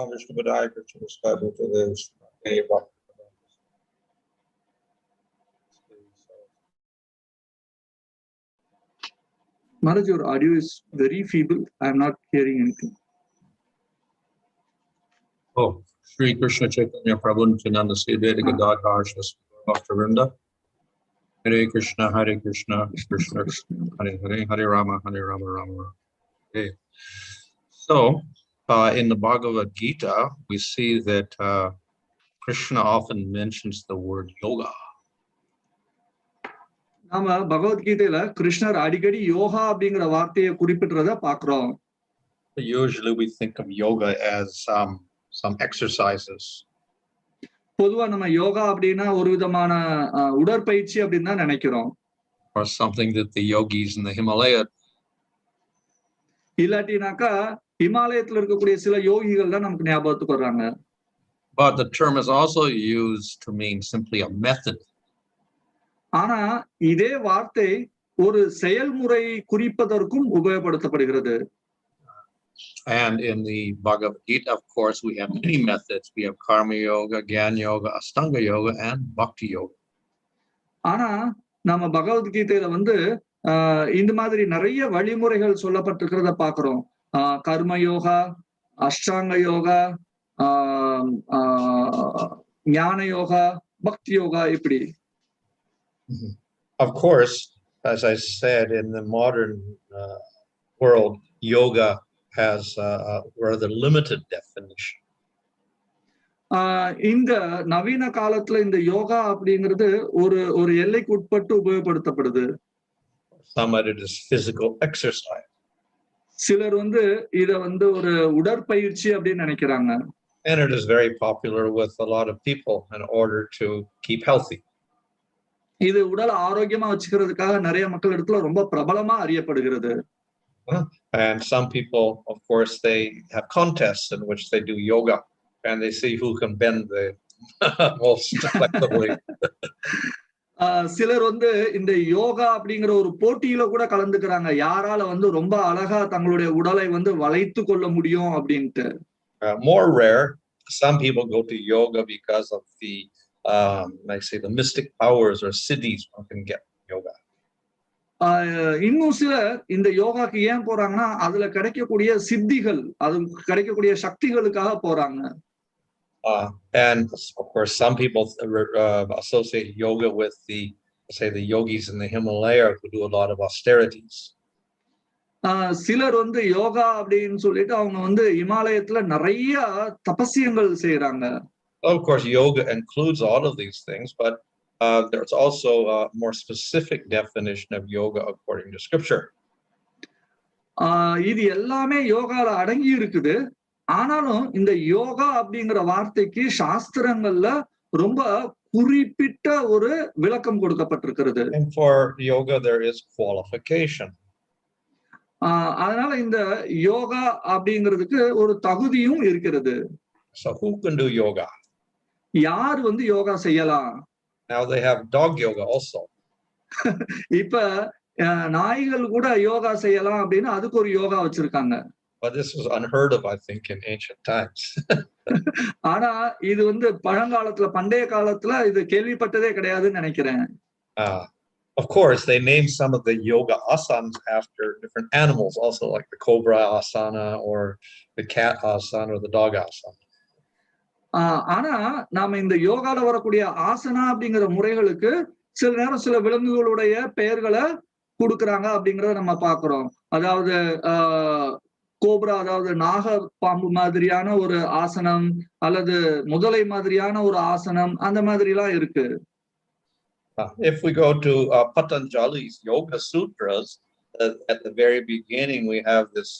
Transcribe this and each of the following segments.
Vishnu Padaya Krishna Vishnu to this. Maharaj, your audio is very feeble. I am not hearing anything. Oh, Sri Krishna Chaitanya Prabhu Nityananda Sri Vedika Gadadhar Bhaktivinoda. Hare Krishna, Krishna Krishna, Hare Hare, Hare Rama, Rama Rama. Okay. So, in the Bhagavad Gita, we see that Krishna often mentions the word yoga. நாம பகவத்கீதையில கிருஷ்ணர் அடிக்கடி யோகா அப்படிங்கிற வார்த்தையை குறிப்பிடுறத பாக்குறோம். Usually we think of yoga as some exercises. பொதுவா நம்ம யோகா அப்படின்னா ஒரு விதமான உடற்பயிற்சி அப்படின்னு தான் நினைக்கிறோம். Or something that the yogis in the Himalaya. இல்லாட்டினாக்கா ஹிமாலயத்துல இருக்கக்கூடிய சில யோகிகள் தான் நமக்கு ஞாபகத்துக்கு வர்றாங்க. But the term is also used to mean simply a method. ஆனா இதே வார்த்தை ஒரு செயல்முறை குறிப்பதற்கும் உபயோகப்படுத்தப்படுகிறது. And in the Bhagavad Gita, of course, we have many methods. We have Karma Yoga, Jnana Yoga, Astanga Yoga, and Bhakti Yoga. ஆனா நம்ம பகவத்கீதையில இந்த மாதிரி நிறைய வழிமுறைகள் சொல்லப்பட்டிருக்கிறத பாக்குறோம். கர்ம யோகா, அஷ்டாங்க யோகா, ஞான யோகா, பக்தி யோகா இப்படி. Of course, as I said, in the modern world, yoga has a rather limited definition. இந்த நவீன காலத்துல இந்த யோகா அப்படிங்கிறது ஒரு எல்லைக்கு உட்பட்டு உபயோகப்படுத்தப்படுது. Some of it is physical exercise. சிலர் இத ஒரு உடற்பயிற்சி அப்படின்னு நினைக்கிறாங்க. And it is very popular with a lot of people in order to keep healthy. இது உடல் ஆரோக்கியமா வச்சுக்கிறதுக்காக நிறைய மக்கள் இடத்துல ரொம்ப பிரபலமா அறியப்படுகிறது. And some people, of course, they have contests in which they do yoga and they see who can bend the most flexibly. சிலர் இந்த யோகா அப்படிங்கிற ஒரு போட்டியில கூட கலந்துக்கிறாங்க. யாரால ரொம்ப அழகா தங்களுடைய உடலை வளைத்து கொள்ள முடியும் அப்படின்ட்டு. More rare, some people go to yoga because of the I say the mystic powers or siddhis one can get yoga. இன்னும் சிலர் இந்த யோகாக்கு ஏன் போறாங்கன்னா அதுல கிடைக்கக்கூடிய சித்திகள், அது கிடைக்கக்கூடிய சக்திகளுக்காக போறாங்க. And of course, some people associate yoga with the yogis in the Himalaya who do a lot of austerities. சிலர் யோகா அப்படின்னு சொல்லிட்டு அவங்க இமாலயத்துல நிறைய தபஸ்யங்கள் செய்யறாங்க. Of course, yoga includes all of these things, but there's also a more specific definition of yoga according to scripture. இது எல்லாமே யோகால அடங்கி இருக்குது. ஆனாலும் இந்த யோகா அப்படிங்கிற வார்த்தைக்கு சாஸ்திரங்கள்ல ரொம்ப குறிப்பிட்ட ஒரு விளக்கம் கொடுக்கப்பட்டிருக்கிறது. And for yoga there is qualification. அதனால இந்த யோகா அப்படிங்கிறதுக்கு ஒரு தகுதியும் இருக்கிறது. So who can do yoga? யார் யோகா செய்யலாம்? Now they have dog yoga also. இப்ப நாய்கள் கூட யோகா செய்யலாம் அப்படின்னு அதுக்கு ஒரு யோகா வச்சிருக்காங்க. But this was unheard of, I think, in ancient times. ஆனா இது பழங்காலத்துல பண்டைய காலத்துல இது கேள்விப்பட்டதே கிடையாதுன்னு நினைக்கிறேன். Of course, they named some of the yoga asanas after different animals, also like the cobra asana or the cat asana or the dog asana. ஆனா நாம இந்த யோகால வரக்கூடிய ஆசனா அப்படிங்கிற முறைகளுக்கு சில நேரம் சில விலங்குகளுடைய பெயர்களை கொடுக்கறாங்க அப்படிங்கறத நம்ம பாக்குறோம். அதாவது கோப்ரா, அதாவது நாக பாம்பு மாதிரியான ஒரு ஆசனம் அல்லது முதலை மாதிரியான ஒரு ஆசனம், அந்த மாதிரி எல்லாம் இருக்கு. If we go to Patanjali's Yoga Sutras, at the very beginning we have this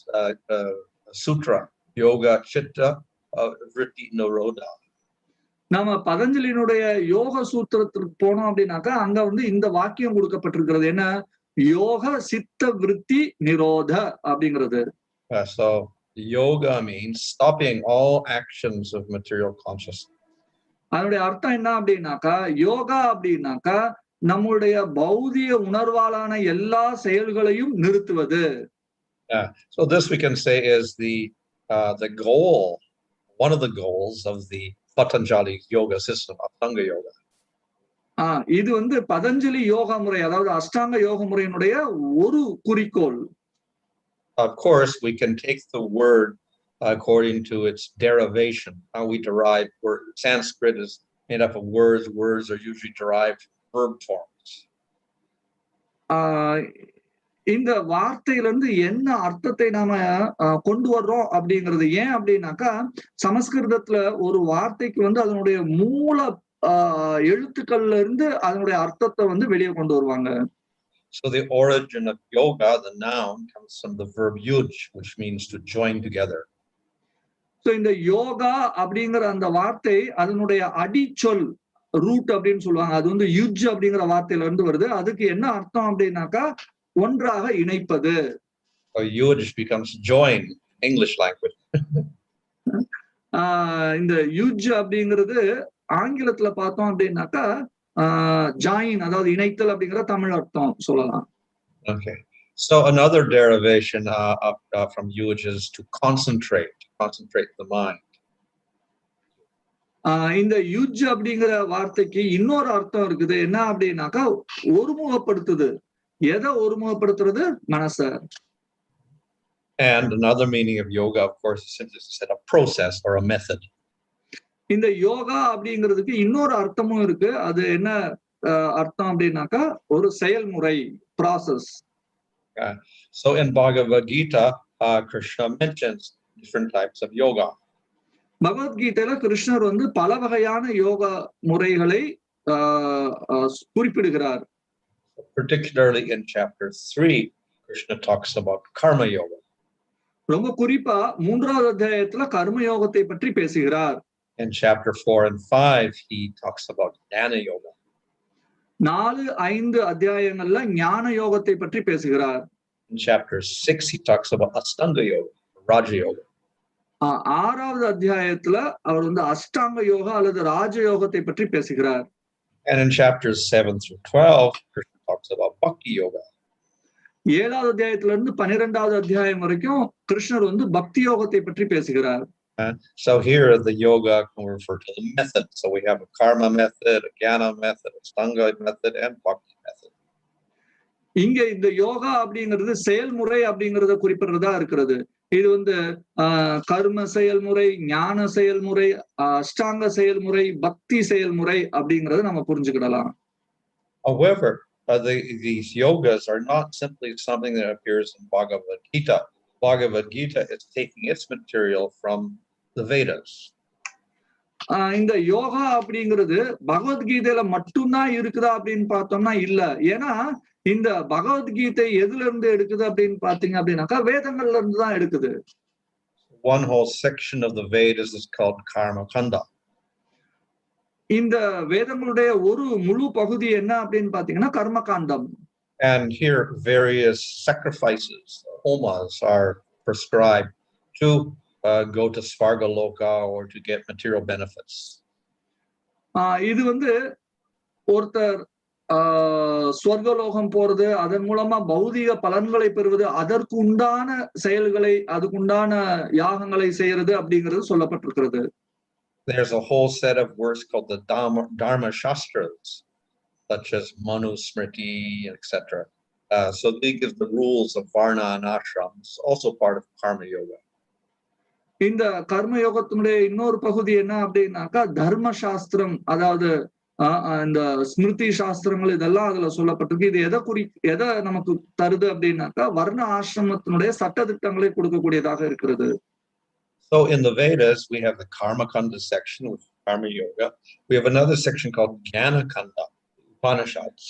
sutra, Yoga Chitta Vritti Nirodha. நாம பதஞ்சலியினுடைய யோக சூத்திரத்துக்கு போனோம் அப்படின்னாக்கா அங்க இந்த வாக்கியம் கொடுக்கப்பட்டிருக்கிறது. என்ன? யோக சித்த விருத்தி நிரோத அப்படிங்கிறது. So yoga means stopping all actions of material consciousness. அதனுடைய அர்த்தம் என்ன அப்படின்னாக்கா, யோகா அப்படின்னாக்கா நம்முடைய பௌதிக உணர்வாலான எல்லா செயல்களையும் நிறுத்துவது. So this we can say is the goal one of the goals of the Patanjali yoga system, Ashtanga yoga. இது வந்து பதஞ்சலி யோகா முறை, அதாவது அஷ்டாங்க யோக முறையினுடைய ஒரு குறிக்கோள். Of course, we can take the word according to its derivation, how we derive word. Sanskrit is made up of words. Words are usually derived from verb forms. இந்த வார்த்தையிலிருந்து என்ன அர்த்தத்தை நாம கொண்டு வர்றோம் அப்படிங்கிறது ஏன் அப்படின்னாக்கா, சமஸ்கிருதத்துல ஒரு வார்த்தைக்கு வந்து அதனுடைய மூல எழுத்துக்கள்ல இருந்து அதனுடைய அர்த்தத்தை வந்து வெளியே கொண்டு வருவாங்க. So the origin of yoga, the noun, comes from the verb yuj, which means to join together. So இந்த யோகா அப்படிங்கிற அந்த வார்த்தை அதனுடைய அடிச்சொல் ரூட் அப்படின்னு சொல்லுவாங்க. அது வந்து யுஜ் அப்படிங்கிற வார்த்தையில இருந்து வருது. அதுக்கு என்ன அர்த்தம் அப்படின்னாக்கா, ஒன்றாக இணைப்பது. Yuj becomes join, English language. இந்த யுஜ் அப்படிங்கிறது ஆங்கிலத்துல பார்த்தோம் அப்படின்னாக்கா ஜாயின், அதாவது இணைத்தல் அப்படிங்கிற தமிழ் அர்த்தம் சொல்லலாம். Okay. So another derivation from yuj is to concentrate the mind. இந்த யுஜ் அப்படிங்கிற வார்த்தைக்கு இன்னொரு அர்த்தம் இருக்குது. என்ன அப்படின்னாக்கா, ஒருமுகப்படுத்துது. எதை ஒருமுகப்படுத்துறது? மனச. And another meaning of yoga, of course, is simply a process or a method. இந்த யோகா அப்படிங்கிறதுக்கு இன்னொரு அர்த்தமும் இருக்கு. அது என்ன அர்த்தம் அப்படின்னாக்கா, ஒரு செயல்முறை, process. So in Bhagavad Gita, Krishna mentions different types of yoga. பகவத்கீதையில கிருஷ்ணர் வந்து பல வகையான யோகா முறைகளை குறிப்பிடுகிறார். Particularly in chapter 3, Krishna talks about karma yoga. ரொம்ப குறிப்பா 3வது அத்தியாயத்துல கர்ம யோகத்தை பற்றி பேசுகிறார். In chapter 4 and 5, he talks about jnana yoga. 4-5 அத்தியாயங்கள்ல ஞான யோகத்தை பற்றி பேசுகிறார். In chapter 6, he talks about Ashtanga yoga, Raja yoga. 6வது அத்தியாயத்துல அவர் வந்து அஷ்டாங்க யோகா அல்லது ராஜ யோகத்தை பற்றி பேசுகிறார். And in chapters 7 through 12, Krishna talks about Bhakti yoga. 7வது அத்தியாயத்துல இருந்து 12வது அத்தியாயம் வரைக்கும் கிருஷ்ணர் வந்து பக்தி யோகத்தை பற்றி பேசுகிறார். So here the yoga can refer to the method. So we have a karma method, a jnana method, a ashtanga method, and bhakti method. இங்க இந்த யோகா அப்படிங்கிறது செயல்முறை அப்படிங்கறத குறிப்பிடுறதா இருக்கிறது. இது வந்து கர்ம செயல்முறை, ஞான செயல்முறை, அஷ்டாங்க செயல்முறை, பக்தி செயல்முறை அப்படிங்கறத நம்ம புரிஞ்சுக்கிடலாம். However, these yogas are not simply something that appears in Bhagavad Gita. Bhagavad Gita is taking its material from the Vedas. இந்த யோகா அப்படிங்கிறது பகவத்கீதையில மட்டும்தான் இருக்குதா அப்படின்னு பார்த்தோம்னா இல்ல. ஏன்னா இந்த பகவத்கீதை எதுல இருந்து எடுக்குது அப்படின்னு பாத்தீங்க அப்படின்னாக்கா வேதங்கள்ல இருந்து தான் எடுக்குது. One whole section of the Vedas is called Karma Kanda. இந்த வேதங்களுடைய ஒரு முழு பகுதி என்ன அப்படின்னு பாத்தீங்கன்னா கர்மகாண்டம். And here various sacrifices, homas, are prescribed to go to Svarga Loka or to get material benefits. இது வந்து ஒருத்தர் ஸ்வர்கலோகம் போறது, அதன் மூலமா பௌதிக பலன்களை பெறுவது, அதற்கு உண்டான செயல்களை, அதுக்குண்டான யாகங்களை செய்யறது அப்படிங்கிறது சொல்லப்பட்டிருக்கிறது. There's a whole set of works called the Dharma Shastras, such as Manu Smriti, etc. So they give the rules of Varna and Ashrams, also part of Karma Yoga. இந்த கர்ம யோகத்தினுடைய இன்னொரு பகுதி என்ன அப்படின்னாக்கா தர்ம சாஸ்திரம், அதாவது இந்த ஸ்மிருதி சாஸ்திரங்கள் இதெல்லாம் அதுல சொல்லப்பட்டிருக்கு. இது எதை நமக்கு தருது அப்படின்னாக்கா வர்ண ஆசிரமத்தினுடைய சட்ட திட்டங்களை கொடுக்கக்கூடியதாக இருக்கிறது. So in the Vedas, we have the Karma Kanda section with Karma Yoga. We have another section called Jnana Kanda, Upanishads.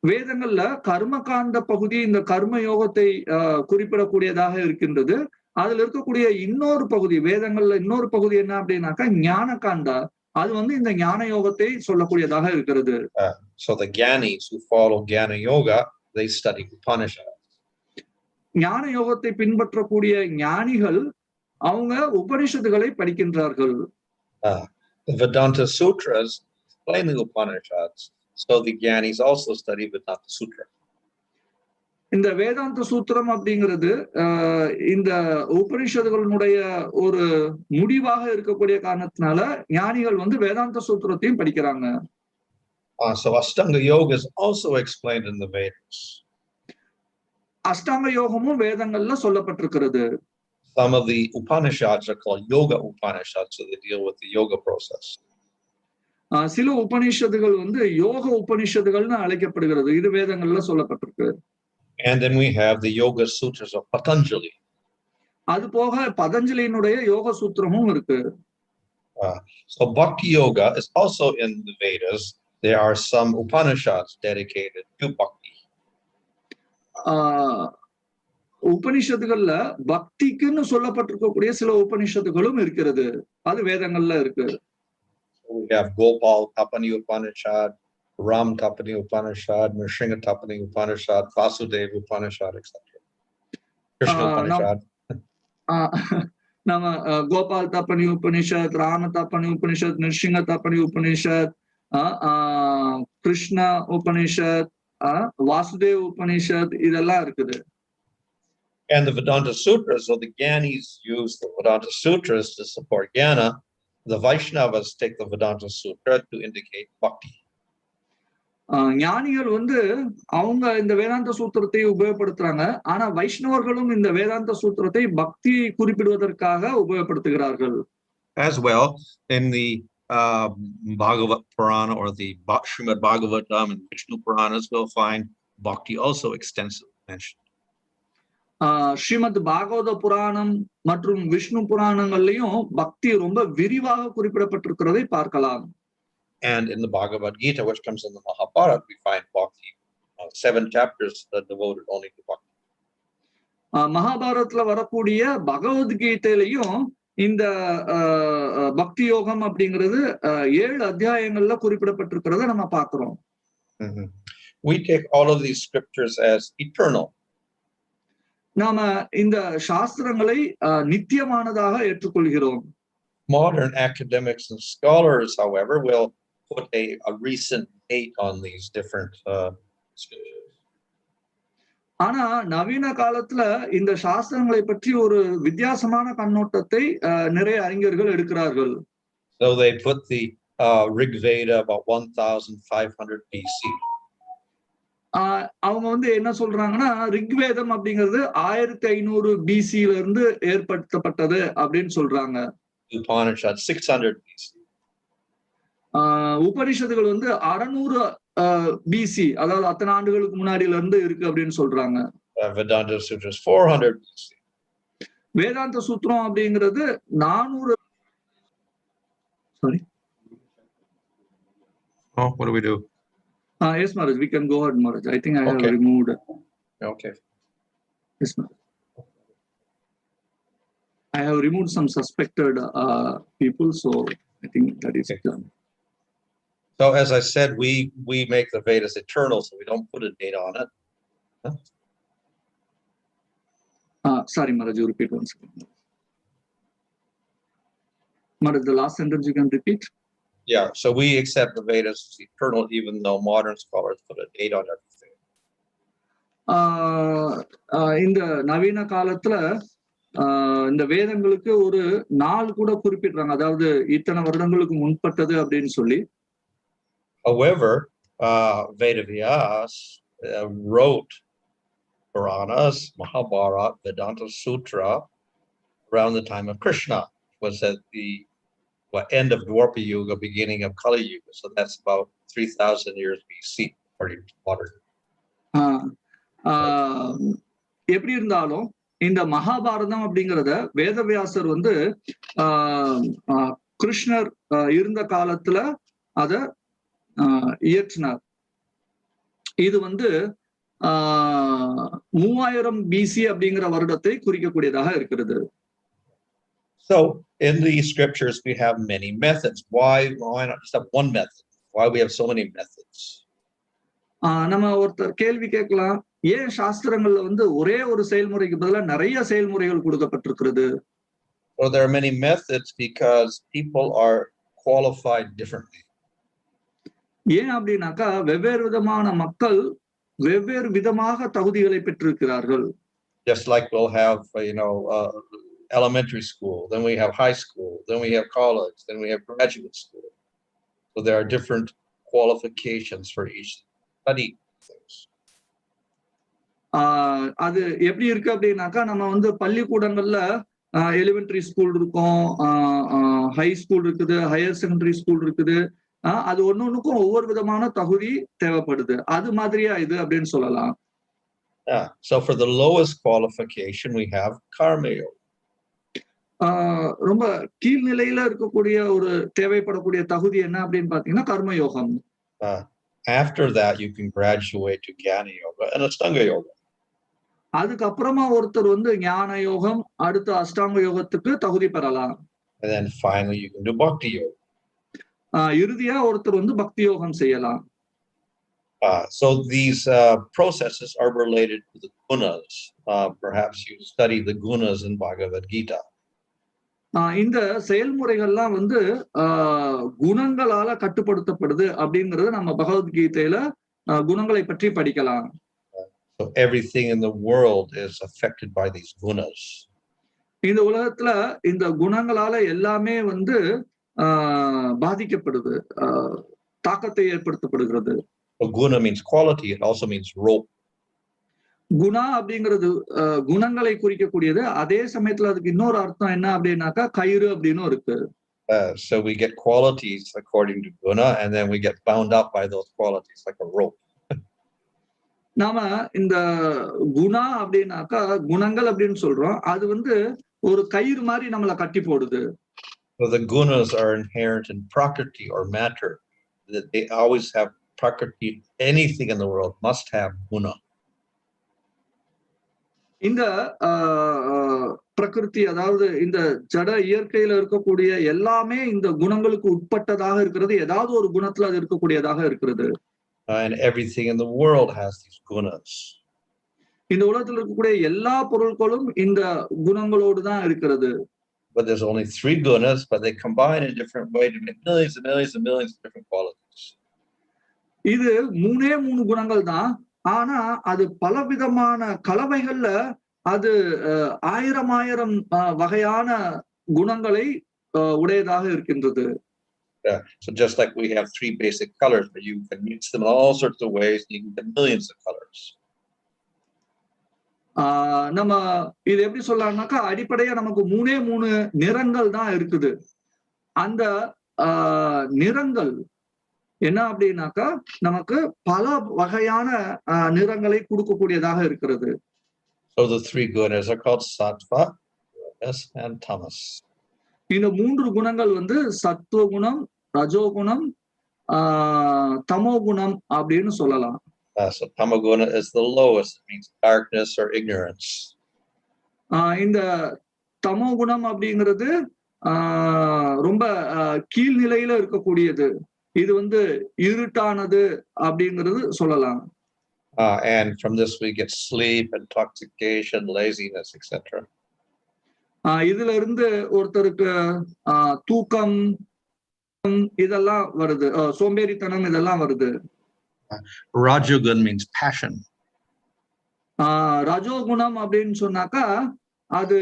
வேதங்கள்ல கர்மகாண்ட பகுதி இந்த கர்ம யோகத்தை குறிப்பிடக்கூடியதாக இருக்கின்றது. அதுல இருக்கக்கூடிய இன்னொரு பகுதி, வேதங்கள்ல இன்னொரு பகுதி என்ன அப்படின்னாக்கா ஞான காண்டா, அது வந்து இந்த ஞான யோகத்தை சொல்லக்கூடியதாக இருக்கிறது. So the Gyanis who follow Jnana Yoga, they study Upanishads. ஞான யோகத்தை பின்பற்றக்கூடிய ஞானிகள் அவங்க உபனிஷத்துகளை படிக்கின்றார்கள். The Vedanta Sutras explain the Upanishads, so the Gyanis also study Vedanta Sutra. இந்த வேதாந்த சூத்திரம் அப்படிங்கிறது இந்த உபனிஷதுகளுடைய ஒரு முடிவாக இருக்கக்கூடிய காரணத்தினால ஞானிகள் வந்து வேதாந்த சூத்திரத்தையும் படிக்கிறாங்க. So Ashtanga Yoga is also explained in the Vedas. அஷ்டாங்க யோகமும் வேதங்கள்ல சொல்லப்பட்டிருக்கிறது. Some of the Upanishads are called Yoga Upanishads, so they deal with the yoga process. சில உபனிஷதுகள் வந்து யோக உபனிஷதுகள்னு அழைக்கப்படுகிறது. இது வேதங்கள்ல சொல்லப்பட்டிருக்கு. And then we have the Yoga Sutras of Patanjali. அது போக பதஞ்சலியினுடைய யோக சூத்திரமும் இருக்கு. So Bhakti Yoga is also in the Vedas. There are some Upanishads dedicated to Bhakti. உபனிஷத்துகள்ல பக்திக்குன்னு சொல்லப்பட்டிருக்கக்கூடிய சில உபனிஷத்துகளும் இருக்கிறது. அது வேதங்கள்ல இருக்கு. We have Gopal Tapani Upanishad, Ram Tapani Upanishad, Nrsimha Tapani Upanishad, Vasudeva Upanishad, etc. Krishna Upanishad. நம்ம கோபால் தப்பனி உபனிஷத், ராம தப்பனி உபனிஷத், நிருசிங்க தப்பனி உபனிஷத், கிருஷ்ண உபனிஷத், வாசுதேவ் உபனிஷத் இதெல்லாம் இருக்குது. And the Vedanta Sutras, so the Gyanis use the Vedanta Sutras to support Jnana. The Vaishnavas take the Vedanta Sutra to indicate Bhakti. ஞானிகள் வந்து அவங்க இந்த வேதாந்த சூத்திரத்தை உபயோகப்படுத்துறாங்க. ஆனா வைஷ்ணவர்களும் இந்த வேதாந்த சூத்திரத்தை பக்தி குறிப்பிடுவதற்காக உபயோகப்படுத்துகிறார்கள். As well, in the Bhagavat Purana or the Srimad Bhagavatam and Vishnu Puranas, we'll find Bhakti also extensively mentioned. Srimad பாகவத புராணம் மற்றும் விஷ்ணு புராணங்கள்லயும் பக்தி ரொம்ப விரிவாக குறிப்பிடப்பட்டிருக்கிறதை பார்க்கலாம். And in the Bhagavad Gita, which comes in the Mahabharata, we find Bhakti, 7 chapters that devoted only to Bhakti. மகாபாரத்ல வரக்கூடிய பகவத்கீதையிலையும் இந்த பக்தி யோகம் அப்படிங்கிறது 7 அத்தியாயங்கள்ல குறிப்பிடப்பட்டிருக்கிறத நம்ம பார்க்கிறோம். We take all of these scriptures as eternal. நாம இந்த சாஸ்திரங்களை நித்தியமானதாக ஏற்றுக்கொள்கிறோம். Modern academics and scholars, however, will put a recent date on these different scriptures. ஆனா நவீன காலத்துல இந்த சாஸ்திரங்களை பற்றி ஒரு வித்தியாசமான கண்ணோட்டத்தை நிறைய அறிஞர்கள் எடுக்கிறார்கள். So they put the Rig Veda about 1500 BC. அவங்க வந்து என்ன சொல்றாங்கன்னா ரிக்வேதம் அப்படிங்கிறது 1500 BC-ல இருந்து ஏற்படுத்தப்பட்டது அப்படின்னு சொல்றாங்க. Upanishad 600 BC. உபனிஷத்துகள் வந்து 600 BC, அதாவது அத்தனை ஆண்டுகளுக்கு முன்னாடில இருந்து இருக்கு அப்படின்னு சொல்றாங்க. Vedanta Sutras 400 BC. வேதாந்த சூத்திரம் அப்படிங்கிறது 400. Sorry. Oh, what do we do? Yes, Maharaj, we can go ahead, Maharaj. I think I have removed. Okay. Yes, Maharaj. I have removed some suspected people, so I think that is done. So as I said, we make the Vedas eternal, so we don't put a date on it. Sorry, Maharaj, you repeat once again. Maharaj, the last sentence you can repeat? Yeah, so we accept the Vedas as eternal, even though modern scholars put a date on everything. இந்த நவீன காலத்துல இந்த வேதங்களுக்கு ஒரு நாள் கூட குறிப்பிடுறாங்க, அதாவது இத்தனை வருடங்களுக்கு முன்பட்டது அப்படின்னு சொல்லி. However, Vedavyas wrote Puranas, Mahabharata, Vedanta Sutra around the time of Krishna, was at the end of Dwapara Yuga, beginning of Kali Yuga. So that's about 3000 years BC, according to modern. எப்படி இருந்தாலும் இந்த மகாபாரதம் அப்படிங்கிறத வேதவியாசர் வந்து கிருஷ்ணர் இருந்த காலத்துல அத இயற்றினார். இது வந்து 3000 BC அப்படிங்கிற வருடத்தை குறிக்கக்கூடியதாக இருக்கிறது. So in these scriptures, we have many methods. Why not just have one method? Why we have so many methods? நம்ம ஒருத்தர் கேள்வி கேட்கலாம், ஏன் சாஸ்திரங்கள்ல வந்து ஒரே ஒரு செயல்முறைக்கு பதிலா நிறைய செயல்முறைகள் கொடுக்கப்பட்டிருக்கிறது? Well, there are many methods because people are qualified differently. ஏன் அப்படின்னாக்கா வெவ்வேறு விதமான மக்கள் வெவ்வேறு விதமாக தகுதிகளை பெற்றிருக்கிறார்கள். Just like we'll have, elementary school, then we have high school, then we have college, then we have graduate school. So there are different qualifications for each study things. அது எப்படி இருக்கு அப்படின்னாக்கா, நம்ம வந்து பள்ளிக்கூடங்கள்ல எலிமெண்டரி ஸ்கூல் இருக்கும், high school இருக்குது, higher secondary school இருக்குது. அது ஒன்னொன்னுக்கும் ஒவ்வொரு விதமான தகுதி தேவைப்படுது. அது மாதிரியா இது அப்படின்னு சொல்லலாம். So for the lowest qualification we have karma yoga. ரொம்ப கீழ்நிலையில இருக்கக்கூடிய ஒரு தேவைப்படக்கூடிய தகுதி என்ன அப்படின்னு பாத்தீங்கன்னா கர்ம யோகம். After that you can graduate to jnana yoga and ashtanga yoga. அதுக்கப்புறமா ஒருத்தர் வந்து ஞான யோகம், அடுத்த அஷ்டாங்க யோகத்துக்கு தகுதி பெறலாம். And then finally you can do bhakti yoga. இறுதியா ஒருத்தர் வந்து பக்தி யோகம் செய்யலாம். So these processes are related to the gunas. Perhaps you study the gunas in Bhagavad Gita. இந்த செயல்முறைகள்லாம் வந்து குணங்களால கட்டுப்படுத்தப்படுது அப்படிங்கறது நம்ம பகவத்கீதையில குணங்களை பற்றி படிக்கலாம். So everything in the world is affected by these gunas. இந்த உலகத்துல இந்த குணங்களால எல்லாமே வந்து பாதிக்கப்படுது, தாக்கத்தை ஏற்படுத்தப்படுகிறது. Guna means quality, it also means rope. Guna அப்படிங்கிறது குணங்களை குறிக்கக்கூடியது, அதே சமயத்துல அதுக்கு இன்னொரு அர்த்தம் என்ன அப்படின்னாக்கா கயிறு அப்படின்னு இருக்கு. So we get qualities according to guna and then we get bound up by those qualities like a rope. நாம இந்த குணா அப்படின்னாக்கா குணங்கள் அப்படின்னு சொல்றோம், அது வந்து ஒரு கயிறு மாதிரி நம்மளை கட்டி போடுது. So the gunas are inherent in prakriti or matter, that they always have prakriti. Anything in the world must have guna. இந்த பிரகிருதி, அதாவது இந்த ஜட இயற்கையில இருக்கக்கூடிய எல்லாமே இந்த குணங்களுக்கு உட்பட்டதாக இருக்கிறது, ஏதாவது ஒரு குணத்துல அது இருக்கக்கூடியதாக இருக்கிறது. And everything in the world has these gunas. இந்த உலகத்துல இருக்கக்கூடிய எல்லா பொருட்களும் இந்த குணங்களோடு தான் இருக்கிறது. But there's only 3 gunas, but they combine in different ways to make millions and millions and millions of different qualities. இது 3 குணங்கள் தான், ஆனா அது பலவிதமான கலவைகள்ல அது 1000 வகையான குணங்களை உடையதாக இருக்கின்றது. So just like we have 3 basic colors, but you can mix them in all sorts of ways, you can get millions of colors. நம்ம இது எப்படி சொல்லலாம்னாக்கா, அடிப்படையா நமக்கு 3 நிறங்கள் தான் இருக்குது. அந்த நிறங்கள் என்ன அப்படின்னாக்கா நமக்கு பல வகையான நிறங்களை கொடுக்கக்கூடியதாக இருக்கிறது. So the 3 gunas are called sattva, rajas and tamas. இந்த 3 குணங்கள் வந்து சத்துவ குணம், ரஜோகுணம், தமோ குணம் அப்படின்னு சொல்லலாம். So tamaguna is the lowest, it means darkness or ignorance. இந்த தமோ குணம் அப்படிங்கிறது ரொம்ப கீழ்நிலையில இருக்கக்கூடியது, இது வந்து இருட்டானது அப்படிங்கிறது சொல்லலாம். And from this we get sleep, intoxication, laziness, etc. இதுல இருந்து ஒருத்தருக்கு தூக்கம் இதெல்லாம் வருது, சோம்பேறித்தனம் இதெல்லாம் வருது. Rajogun means passion. ரஜோகுணம் அப்படின்னு சொன்னாக்கா அது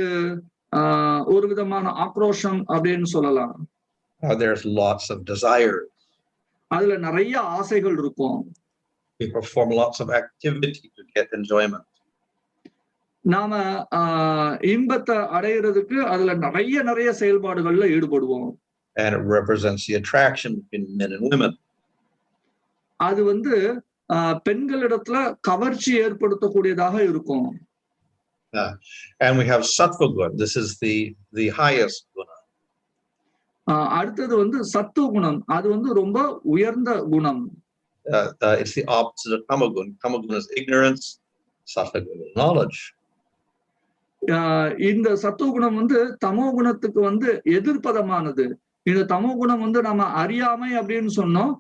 ஒரு விதமான ஆக்ரோஷம் அப்படின்னு சொல்லலாம். There's lots of desire. அதுல நிறைய ஆசைகள் இருக்கும். We perform lots of activity to get enjoyment. நாம இன்பத்தை அடையிறதுக்கு அதுல நிறைய செயல்பாடுகள்ல ஈடுபடுவோம். And it represents the attraction between men and women. அது வந்து பெண்களிடத்துல கவர்ச்சி ஏற்படுத்தக்கூடியதாக இருக்கும். And we have sattva guna. This is the highest guna. அடுத்தது வந்து சத்துவ குணம், அது வந்து ரொம்ப உயர்ந்த குணம். It's the opposite of tamaguna. Tamaguna is ignorance, sattva guna is knowledge. இந்த சத்துவ குணம் வந்து தமோ குணத்துக்கு வந்து எதிர்ப்பதமானது. இந்த தமோ குணம் வந்து நம்ம அறியாமை அப்படின்னு சொன்னோம்,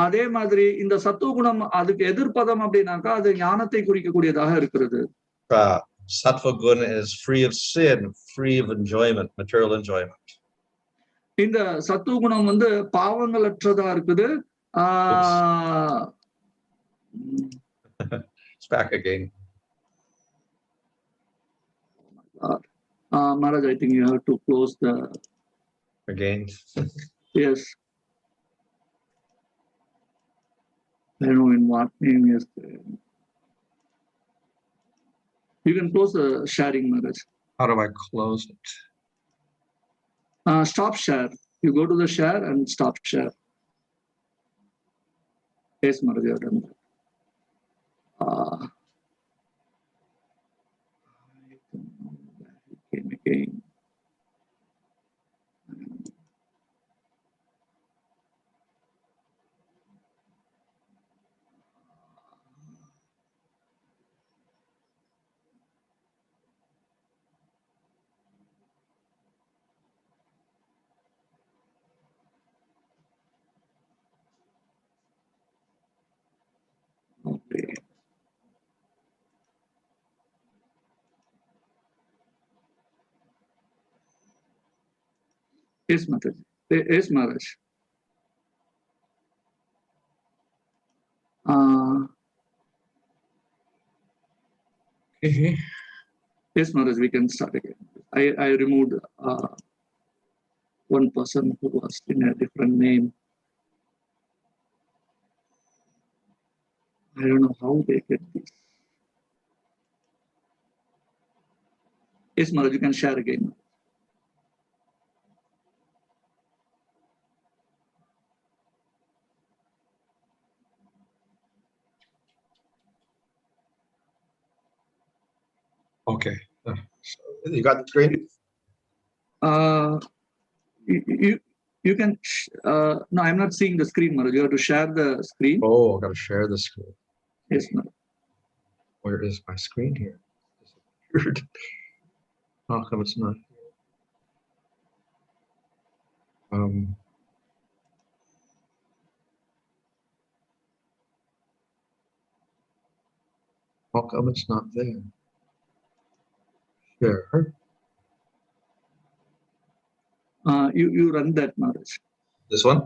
அதே மாதிரி இந்த சத்துவ குணம் அதுக்கு எதிர்ப்பதம் அப்படின்னாக்கா அது ஞானத்தை குறிக்கக்கூடியதாக இருக்கிறது. Sattva guna is free of sin, free of enjoyment, material enjoyment. இந்த சத்துவ குணம் வந்து பாவங்களற்றதா இருக்குது. It's back again. Maharaj, I think you have to close the Again. yes. I don't know in what name yesterday. You can close the sharing, Maharaj. How do I close it? Stop share. You go to the share and stop share. Yes, Maharaj, you have done that. Came again. Okay. Yes, Maharaj. Yes, Maharaj. Yes, Maharaj, we can start again. I removed one person who was in a different name. I don't know how they get this. Yes, Maharaj, you can share again. Okay. So you got the screen? You can. No, I'm not seeing the screen, Maharaj. You have to share the screen. Oh, I got to share the screen. Yes, Maharaj. Where is my screen here? How come it's not here? How come it's not there? Share. You run that, Maharaj. This one?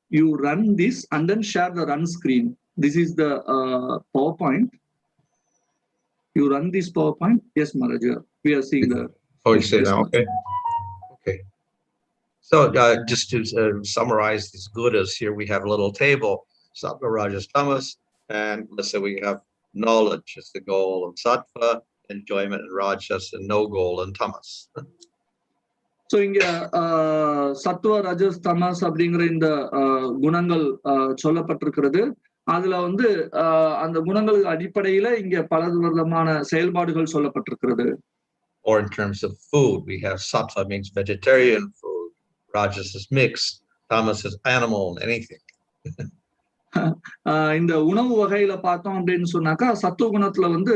You run this and then share the run screen. This is the PowerPoint. You run this PowerPoint. Yes, Maharaj. We are seeing the. Oh, you say now. Okay. Okay. So just to summarize these gunas here, we have a little table. Sattva, Rajas, Tamas, and let's say we have knowledge as the goal of Sattva, enjoyment in Rajas, and no goal in Tamas. So இங்க சத்துவ ரஜஸ் தமஸ் அப்படிங்கிற இந்த குணங்கள் சொல்லப்பட்டிருக்கிறது. அதுல வந்து அந்த குணங்களுக்கு அடிப்படையில இங்க பல விதமான செயல்பாடுகள் சொல்லப்பட்டிருக்கிறது. Or in terms of food, we have sattva means vegetarian food, rajas is mixed, tamas is animal, anything. இந்த உணவு வகையில பார்த்தோம் அப்படின்னு சொன்னாக்கா சத்துவ குணத்துல வந்து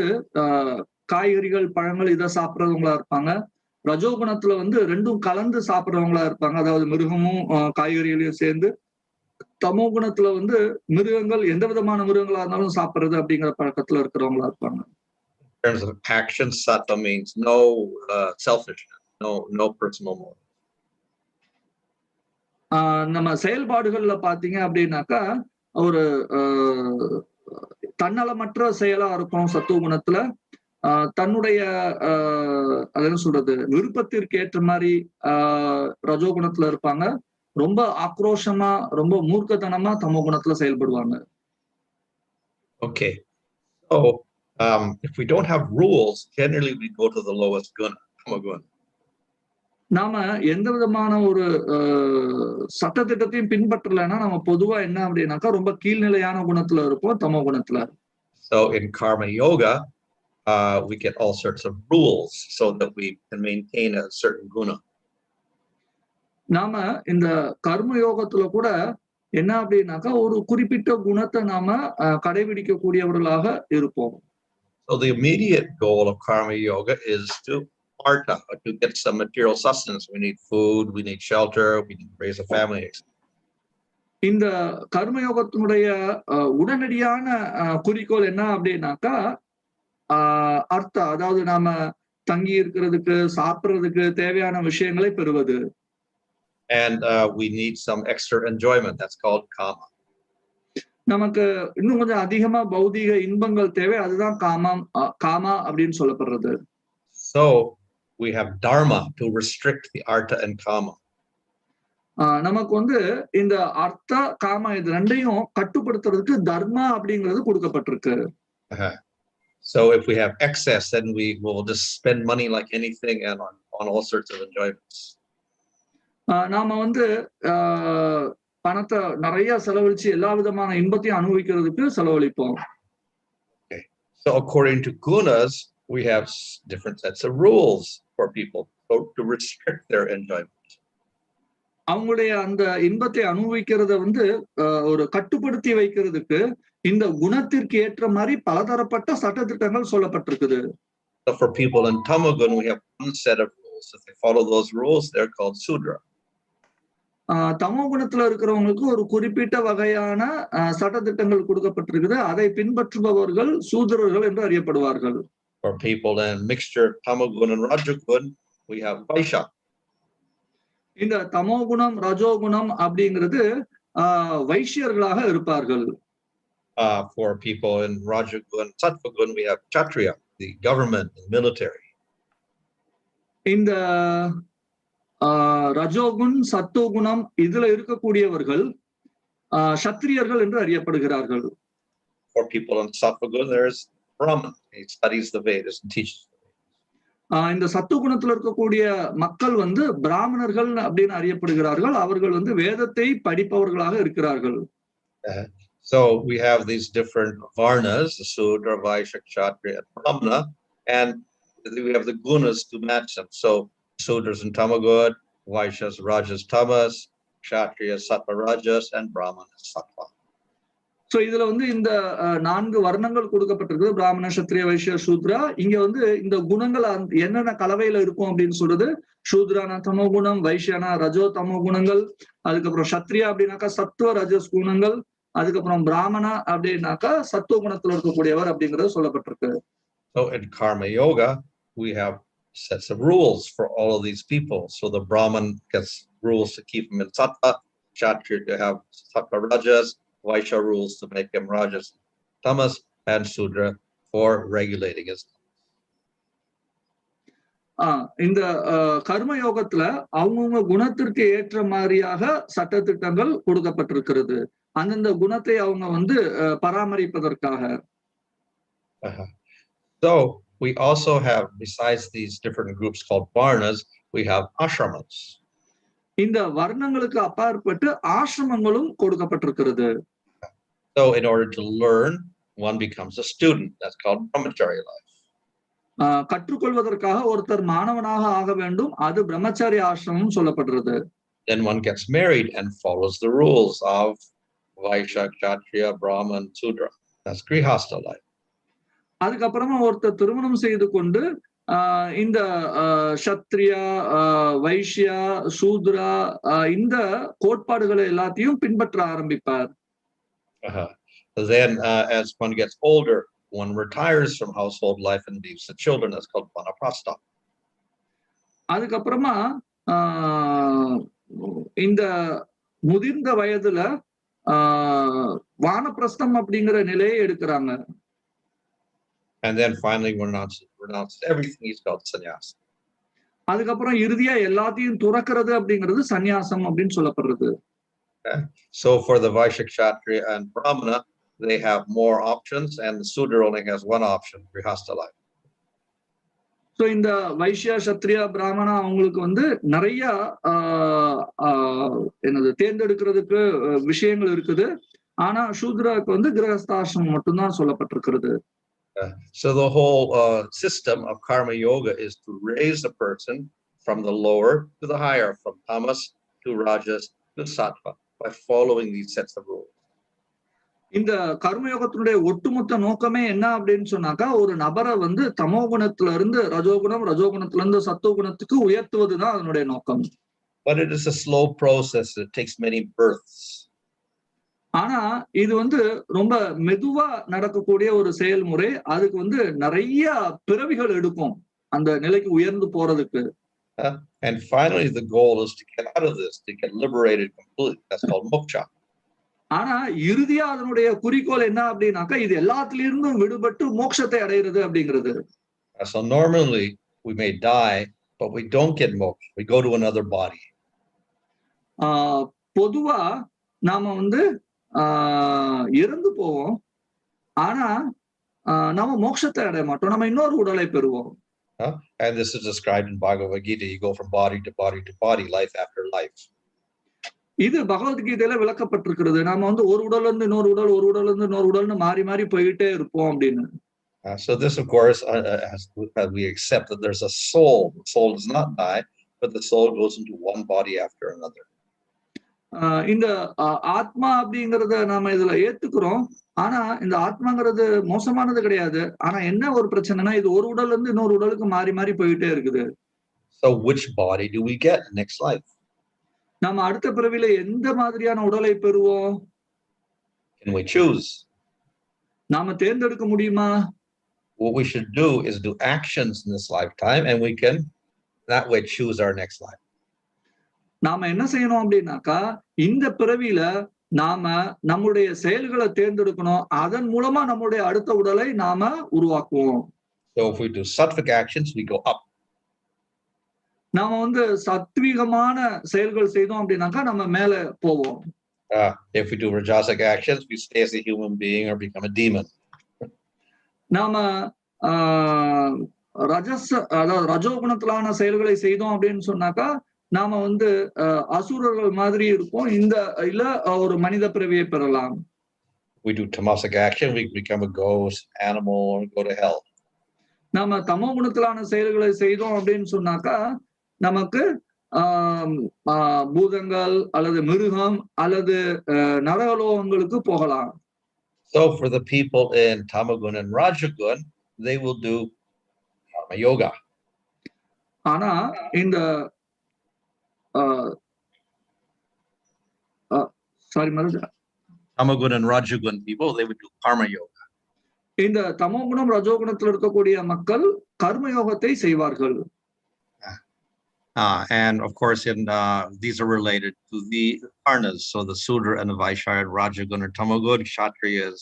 காய்கறிகள் பழங்கள் இதை சாப்பிட்றவங்களா இருப்பாங்க. ரஜோகுணத்துல வந்து ரெண்டும் கலந்து சாப்பிட்றவங்களா இருப்பாங்க, அதாவது மிருகமும் காய்கறிகளையும் சேர்ந்து. தமோ குணத்துல வந்து மிருகங்கள் எந்த விதமான மிருகங்களா இருந்தாலும் சாப்பிடுறது அப்படிங்கிற பழக்கத்துல இருக்கிறவங்களா இருப்பாங்க. In terms of action, sattva means no selfishness, no personal motive. நம்ம செயல்பாடுகள்ல பாத்தீங்க அப்படின்னாக்கா ஒரு தன்னலமற்ற செயலா இருக்கும் சத்துவ குணத்துல. தன்னுடைய என்ன சொல்றது, விருப்பத்திற்கு ஏற்ற மாதிரி ரஜோகுணத்துல இருப்பாங்க. ரொம்ப ஆக்ரோஷமா ரொம்ப மூர்க்கத்தனமா தமோ குணத்துல செயல்படுவாங்க. Okay, so if we don't have rules, generally we go to the lowest guna, tama guna. நாம எந்த விதமான ஒரு சட்டத்திட்டத்தையும் பின்பற்றலைன்னா நம்ம பொதுவா என்ன அப்படின்னாக்கா ரொம்ப கீழ்நிலையான குணத்துல இருப்போம், தமோ குணத்துல. So in karma yoga, we get all sorts of rules so that we can maintain a certain guna. நாம இந்த கர்ம யோகத்துல கூட என்ன அப்படின்னாக்கா ஒரு குறிப்பிட்ட குணத்தை நாம கடைபிடிக்க கூடியவர்களாக இருப்போம். So the immediate goal of karma yoga is to artha, to get some material sustenance. We need food, we need shelter, we need to raise a family. இந்த கர்மயோகத்தினுடைய உடனடியான குறிக்கோள் என்ன அப்படின்னாக்கா அர்த்தம், அதாவது நாம தங்கி இருக்கிறதுக்கு சாப்பிடுறதுக்கு தேவையான விஷயங்களை பெறுவது. And we need some extra enjoyment, that's called kama. நமக்கு இன்னும் கொஞ்சம் அதிகமா பௌதீக இன்பங்கள் தேவை. அதுதான் காமா அப்படின்னு சொல்லப்படுறது. So we have dharma to restrict the artha and kama. நமக்கு வந்து இந்த அர்த்த காமா இது ரெண்டையும் கட்டுப்படுத்துறதுக்கு தர்மா அப்படிங்கிறது கொடுக்கப்பட்டிருக்கு. So if we have excess, then we will just spend money like anything and on all sorts of enjoyments. நாம வந்து பணத்தை நிறைய செலவழிச்சு எல்லா விதமான இன்பத்தையும் அனுபவிக்கிறதுக்கு செலவழிப்போம். Okay. So according to gunas, we have different sets of rules for people to restrict their enjoyment. அவங்களுடைய அந்த இன்பத்தை அனுபவிக்கிறத வந்து ஒரு கட்டுப்படுத்தி வைக்கிறதுக்கு இந்த குணத்திற்கு ஏற்ற மாதிரி பலதரப்பட்ட சட்டதிட்டங்கள் சொல்லப்பட்டிருக்குது. So for people in tamagun, we have one set of rules. If they follow those rules, they're called sudra. தமோ குணத்துல இருக்கிறவங்களுக்கு ஒரு குறிப்பிட்ட வகையான சட்டதிட்டங்கள் கொடுக்கப்பட்டிருக்குது. அதை பின்பற்றுபவர்கள் சூத்ரர்கள் என்று அறியப்படுவார்கள். For people in mixture tamagun and rajagun, we have vaishya. இந்த தமோ குணம் ரஜோகுணம் அப்படிங்கிறது வைஷ்யர்களாக இருப்பார்கள். For people in rajagun sattvagun, we have kshatriya, the government and military. இந்த ரஜோகுண் சத்தோகுணம் இதுல இருக்கக்கூடியவர்கள் சத்திரியர்கள் என்று அறியப்படுகிறார்கள். For people in sattvagun, there's Brahman. He studies the Vedas and teaches. இந்த சத்துவகுணத்துல இருக்கக்கூடிய மக்கள் வந்து பிராமணர்கள் அப்படின்னு அறியப்படுகிறார்கள். அவர்கள் வந்து வேதத்தை படிப்பவர்களாக இருக்கிறார்கள். So we have these different varnas, the Sudra, Vaishya, Kshatriya, and Brahmana, and we have the gunas to match them. So Sudras and Tamagud, Vaishyas, Rajas, Tamas, Kshatriyas, Sattva, Rajas, and Brahmanas, Sattva. So இதுல வந்து இந்த 4 வர்ணங்கள் கொடுக்கப்பட்டிருக்கு. பிராமண, சத்திரிய, வைஷ்ய, சூத்ரா. இங்க வந்து இந்த குணங்கள் என்னென்ன கலவையில இருக்கும் அப்படின்னு சொல்றது. சூத்ரானா தமோ குணம், வைஷ்யானா ரஜோ தமோ குணங்கள், அதுக்கப்புறம் சத்ரியா அப்படின்னாக்கா சத்துவ ரஜஸ் குணங்கள், அதுக்கப்புறம் பிராமணா அப்படின்னாக்கா சத்துவ குணத்துல இருக்கக்கூடியவர் அப்படிங்கிறது சொல்லப்பட்டிருக்கு. So in karma yoga, we have sets of rules for all of these people. So the Brahman gets rules to keep him in sattva, Kshatriya to have sattva rajas, Vaishya rules to make him rajas, tamas, and Sudra for regulating his. இந்த கர்ம யோகத்துல அவங்கவுங்க குணத்திற்கு ஏற்ற மாதிரியாக சட்டதிட்டங்கள் கொடுக்கப்பட்டிருக்கிறது. அந்தந்த குணத்தை அவங்க வந்து பராமரிப்பதற்காக. So we also have, besides these different groups called varnas, we have ashramas. இந்த வர்ணங்களுக்கு அப்பாற்பட்டு ஆசிரமங்களும் கொடுக்கப்பட்டிருக்கிறது. So in order to learn, one becomes a student. That's called brahmachari life. கற்றுக்கொள்வதற்காக ஒருத்தர் மாணவனாக ஆக வேண்டும். அது பிரம்மச்சாரி ஆசிரமம் சொல்லப்படுறது. Then one gets married and follows the rules of Vaishya, Kshatriya, Brahman, Sudra. That's grihastha life. அதுக்கப்புறமா ஒருத்தர் திருமணம் செய்து கொண்டு இந்த சத்ரியா, வைஷ்யா, சூத்ரா இந்த கோட்பாடுகளை எல்லாத்தையும் பின்பற்ற ஆரம்பிப்பார். Then as one gets older, one retires from household life and leaves the children. That's called vanaprastha. அதுக்கப்புறமா இந்த முதிர்ந்த வயதுல வானப்பிரஸ்தம் அப்படிங்கிற நிலையை எடுக்கிறாங்க. And then finally renounced everything. He's called sannyasa. அதுக்கப்புறம் இறுதியா எல்லாத்தையும் துறக்கிறது அப்படிங்கிறது சந்நியாசம் அப்படின்னு சொல்லப்படுறது. So for the Vaishya, Kshatriya, and Brahmana, they have more options, and the Sudra only has one option, grihastha life. So இந்த வைஷ்யா, சத்ரியா, பிராமணா அவங்களுக்கு வந்து நிறைய என்னது தேர்ந்தெடுக்கிறதுக்கு விஷயங்கள் இருக்குது. ஆனா சூத்ராவுக்கு வந்து கிரகஸ்தாசிரமம் மட்டும்தான் சொல்லப்பட்டிருக்கிறது. So the whole system of karma yoga is to raise a person from the lower to the higher, from tamas to rajas to sattva, by following these sets of rules. இந்த கர்மயோகத்தினுடைய ஒட்டுமொத்த நோக்கமே என்ன அப்படின்னு சொன்னாக்கா, ஒரு நபரை வந்து தமோ குணத்துல இருந்து ரஜோகுணம், ரஜோகுணத்துல இருந்து சத்துவ குணத்துக்கு உயர்த்துவதுதான் அதனுடைய நோக்கம். But it is a slow process. It takes many births. ஆனா இது வந்து ரொம்ப மெதுவா நடக்கக்கூடிய ஒரு செயல்முறை. அதுக்கு வந்து நிறைய பிறவிகள் எடுக்கும் அந்த நிலைக்கு உயர்ந்து போறதுக்கு. And finally the goal is to get out of this, to get liberated completely. That's called moksha. ஆனா இறுதியா அதனுடைய குறிக்கோள் என்ன அப்படின்னாக்கா இது எல்லாத்திலிருந்தும் விடுபட்டு மோட்சத்தை அடைகிறது அப்படிங்கிறது. So normally we may die, but we don't get moksha. We go to another body. பொதுவா நாம வந்து இறந்து போவோம். ஆனா நாம மோட்சத்தை அடைய மாட்டோம். நம்ம இன்னொரு உடலை பெறுவோம். And this is described in Bhagavad Gita. You go from body to body to body, life after life. இது பகவத்கீதையில விளக்கப்பட்டிருக்கிறது. நாம வந்து ஒரு உடல்ல இருந்து இன்னொரு உடல், ஒரு உடல்ல இருந்து இன்னொரு உடல்னு மாறி மாறி போயிட்டே இருப்போம் அப்படின்னு. So this, of course, as we accept that there's a soul. The soul does not die, but the soul goes into one body after another. இந்த ஆத்மா அப்படிங்கறத நாம இதுல ஏத்துக்கிறோம். ஆனா இந்த ஆத்மாங்கிறது மோசமானது கிடையாது. ஆனா என்ன ஒரு பிரச்சனைனா இது ஒரு உடல்ல இருந்து இன்னொரு உடலுக்கு மாறி மாறி போயிட்டே இருக்குது. So which body do we get next life? நாம அடுத்த பிறவில எந்த மாதிரியான உடலை பெறுவோம்? Can we choose? நாம தேர்ந்தெடுக்க முடியுமா? What we should do is do actions in this lifetime, and we can that way choose our next life. நாம என்ன செய்யணும் அப்படின்னாக்கா இந்த பிறவியில நாம நம்முடைய செயல்களை தேர்ந்தெடுக்கணும். அதன் மூலமா நம்முடைய அடுத்த உடலை நாம உருவாக்குவோம். So if we do sattvic actions, we go up. நாம வந்து சத்வீகமான செயல்கள் செய்தோம் அப்படின்னாக்கா நம்ம மேல போவோம். If we do rajasic actions, we stay as a human being or become a demon. நாம அதாவது ரஜோகுணத்திலான செயல்களை செய்தோம் அப்படின்னு சொன்னாக்கா நாம வந்து அசுரர்கள் மாதிரி இருப்போம். இந்த இல்ல ஒரு மனித பிறவியை பெறலாம். We do tamasic action, we become a ghost, animal, or go to hell. நாம தமோ குணத்திலான செயல்களை செய்தோம் அப்படின்னு சொன்னாக்கா நமக்கு பூதங்கள் அல்லது மிருகம் அல்லது நரகலோகங்களுக்கு போகலாம். So for the people in Tamagun and Rajagun, they will do karma yoga. ஆனா இந்த Tamagun and Rajagun people, they would do karma yoga. இந்த தமோகுணம் ரஜோகுணத்தில் இருக்கக்கூடிய மக்கள் கர்ம யோகத்தை செய்வார்கள். And of course, these are related to the Varnas. So the Sudra and the Vaishya, Rajagun or Tamagun, Kshatriyas,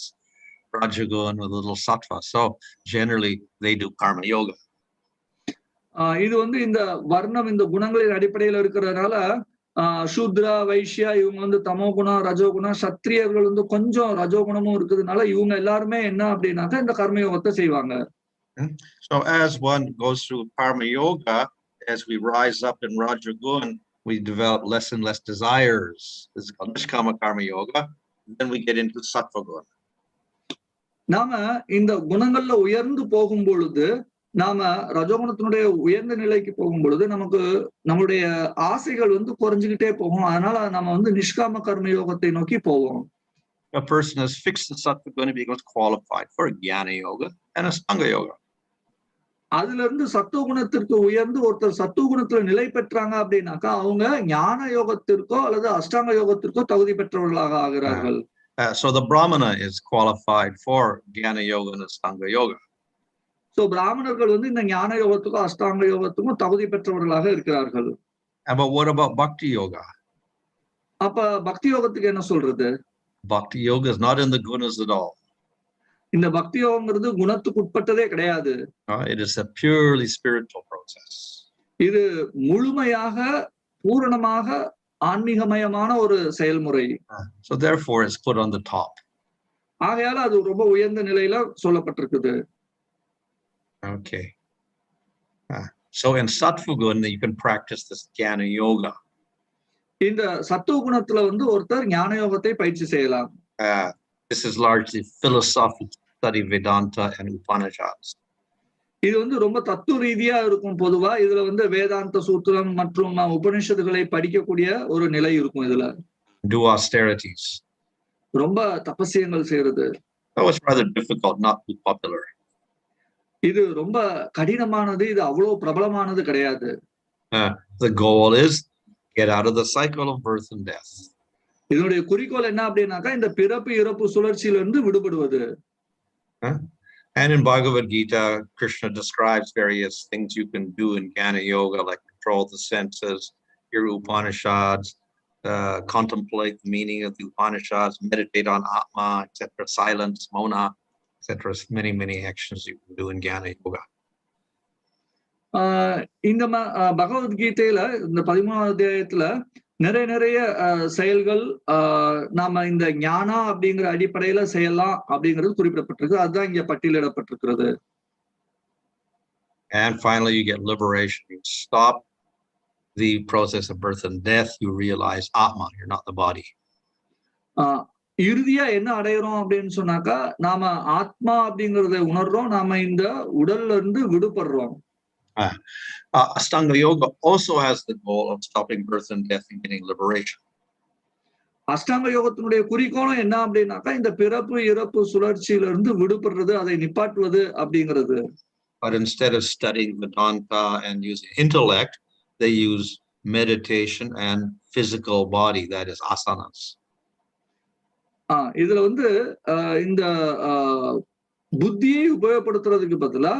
Rajagun with a little sattva. So generally, they do karma yoga. இது வந்து இந்த வர்ணம் இந்த குணங்களின் அடிப்படையில் இருக்கிறதுனால சூத்ரா வைஷ்யா இவங்க வந்து தமோகுணம் ரஜோகுணம், சத்திரியர்கள் வந்து கொஞ்சம் ரஜோகுணமும் இருக்கிறதுனால இவங்க எல்லாருமே என்ன அப்படின்னாக்கா இந்த கர்மயோகத்தை செய்வாங்க. So as one goes through karma yoga, as we rise up in Rajagun, we develop less and less desires. This is called Nishkama Karma Yoga. Then we get into Sattva Guna. நாம இந்த குணங்கள்ல உயர்ந்து போகும் பொழுது நாம ரஜோகுணத்தினுடைய உயர்ந்த நிலைக்கு போகும் பொழுது நமக்கு நம்முடைய ஆசைகள் வந்து குறைஞ்சுக்கிட்டே போகும். அதனால நம்ம வந்து நிஷ்காம கர்ம யோகத்தை நோக்கி போவோம். A person has fixed the Sattva Guna becomes qualified for Jnana Yoga and Astanga Yoga. அதுல இருந்து சத்துவ குணத்திற்கு உயர்ந்து ஒருத்தர் சத்துவ குணத்துல நிலை பெற்றாங்க அப்படின்னாக்கா அவங்க ஞான யோகத்திற்கோ அல்லது அஷ்டாங்க யோகத்திற்கோ தகுதி பெற்றவர்களாக ஆகிறார்கள். So the Brahmana is qualified for Jnana Yoga and Astanga Yoga. So பிராமணர்கள் வந்து இந்த ஞான யோகத்துக்கும் அஷ்டாங்க யோகத்துக்கும் தகுதி பெற்றவர்களாக இருக்கிறார்கள். But what about Bhakti Yoga? அப்ப பக்தி யோகத்துக்கு என்ன சொல்றது? Bhakti Yoga is not in the gunas at all. இந்த பக்தி யோகங்கிறது குணத்துக்கு உட்பட்டதே கிடையாது. It is a purely spiritual process. இது முழுமையாக பூரணமாக ஆன்மீகமயமான ஒரு செயல்முறை. So therefore it's put on the top. ஆகையால அது ரொம்ப உயர்ந்த நிலையில சொல்லப்பட்டிருக்குது. Okay. So in Sattva Guna you can practice this Jnana Yoga. இந்த சத்துவ குணத்துல வந்து ஒருத்தர் ஞான யோகத்தை பயிற்சி செய்யலாம். This is largely philosophical study Vedanta and Upanishads. இது வந்து ரொம்ப தத்துவ ரீதியா இருக்கும். பொதுவா இதுல வந்து வேதாந்த சூத்திரம் மற்றும் உபனிஷத்துகளை படிக்கக்கூடிய ஒரு நிலை இருக்கும். இதுல do austerities. ரொம்ப தபசியங்கள் செய்யறது. That was rather difficult, not too popular. இது ரொம்ப கடினமானது. இது அவ்வளவு பிரபலமானது கிடையாது. The goal is get out of the cycle of birth and death. இதனுடைய குறிக்கோள் என்ன அப்படின்னாக்கா இந்த பிறப்பு இறப்பு சுழற்சியிலிருந்து விடுபடுவது. And in Bhagavad Gita, Krishna describes various things you can do in Jnana Yoga, like control the senses, your Upanishads, contemplate the meaning of the Upanishads, meditate on Atma, etc., silence, Mona, etc. Many actions you can do in Jnana Yoga. இந்த பகவத்கீதையில இந்த 13ஆவது அத்தியாயத்துல நிறைய செயல்கள் நாம இந்த ஞானா அப்படிங்கிற அடிப்படையில செய்யலாம் அப்படிங்கிறது குறிப்பிடப்பட்டிருக்கு. அதுதான் இங்க பட்டியலிடப்பட்டிருக்கிறது. And finally, you get liberation. You stop the process of birth and death. You realize Atma, you're not the body. இறுதியா என்ன அடையறோம் அப்படின்னு சொன்னாக்கா, நாம ஆத்மா அப்படிங்கறத உணர்றோம், நாம இந்த உடல்ல இருந்து விடுபடுறோம். Ashtanga Yoga also has the goal of stopping birth and death and getting liberation. அஷ்டாங்க யோகத்தினுடைய குறிக்கோளும் என்ன அப்படின்னாக்கா, இந்த பிறப்பு இறப்பு சுழற்சியில இருந்து விடுபடுறது, அதை நிப்பாட்டுவது அப்படிங்கிறது. But instead of studying Vedanta and using intellect, they use meditation and physical body, that is asanas. இதுல வந்து இந்த புத்தியை உபயோகப்படுத்துறதுக்கு பதிலா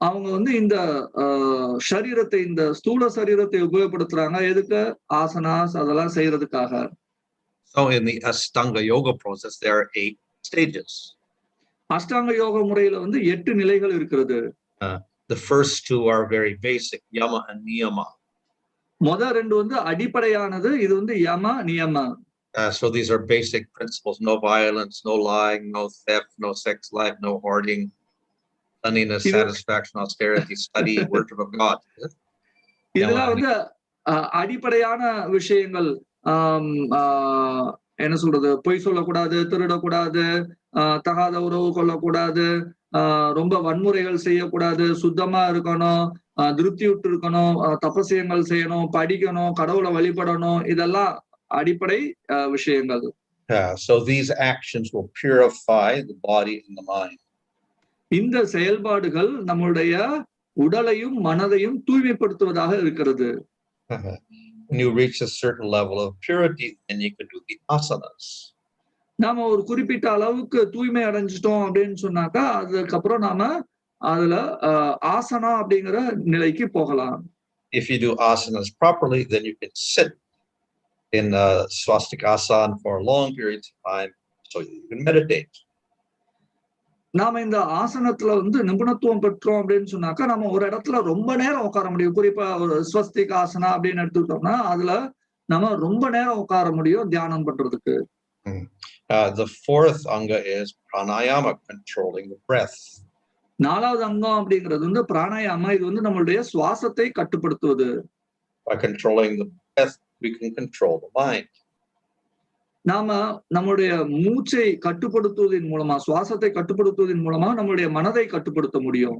அவங்க வந்து இந்த சரீரத்தை, இந்த ஸ்தூல சரீரத்தை உபயோகப்படுத்துறாங்க. எதுக்கு? ஆசனாஸ் அதெல்லாம் செய்யறதுக்காக. So in the Ashtanga Yoga process, there are 8 stages. அஷ்டாங்க யோக முறையில வந்து 8 நிலைகள் இருக்கிறது. The first 2 are very basic, Yama and Niyama. முதல் 2 வந்து அடிப்படையானது, இது வந்து யம நியம. So these are basic principles: no violence, no lying, no theft, no sex life, no hoarding, cleanliness, satisfaction, austerity, study, worship of God. இதெல்லாம் வந்து அடிப்படையான விஷயங்கள். என்ன சொல்றது, பொய் சொல்லக்கூடாது, திருடக்கூடாது, தகாத உறவு கொள்ளக்கூடாது, ரொம்ப வன்முறைகள் செய்யக்கூடாது, சுத்தமா இருக்கணும், திருப்தி விட்டு இருக்கணும், தபசியங்கள் செய்யணும், படிக்கணும், கடவுளை வழிபடணும், இதெல்லாம் அடிப்படை விஷயங்கள். So these actions will purify the body and the mind. இந்த செயல்பாடுகள் நம்முடைய உடலையும் மனதையும் தூய்மைப்படுத்துவதாக இருக்கிறது. When you reach a certain level of purity, then you can do the asanas. நாம ஒரு குறிப்பிட்ட அளவுக்கு தூய்மை அடைஞ்சிட்டோம் அப்படின்னு சொன்னாக்கா, அதுக்கப்புறம் நாம அதுல ஆசனா அப்படிங்கிற நிலைக்கு போகலாம். If you do asanas properly, then you can sit in swastikasana for long periods of time, so you can meditate. நாம இந்த ஆசனத்துல வந்து நிபுணத்துவம் பெற்றோம் அப்படின்னு சொன்னாக்கா, நம்ம ஒரு இடத்துல ரொம்ப நேரம் உட்கார முடியும். குறிப்பா ஒரு ஸ்வஸ்திக் ஆசனா அப்படின்னு எடுத்துக்கிட்டோம்னா, அதுல நம்ம ரொம்ப நேரம் உட்கார முடியும் தியானம் பண்றதுக்கு. The fourth anga is pranayama, controlling the breath. 4வது அங்கம் அப்படிங்கிறது வந்து பிராணாயாமா. இது வந்து நம்மளுடைய சுவாசத்தை கட்டுப்படுத்துவது. By controlling the breath, we can control the mind. நாம நம்முடைய மூச்சை கட்டுப்படுத்துவதன் மூலமா, சுவாசத்தை கட்டுப்படுத்துவதன் மூலமா நம்மளுடைய மனதை கட்டுப்படுத்த முடியும்.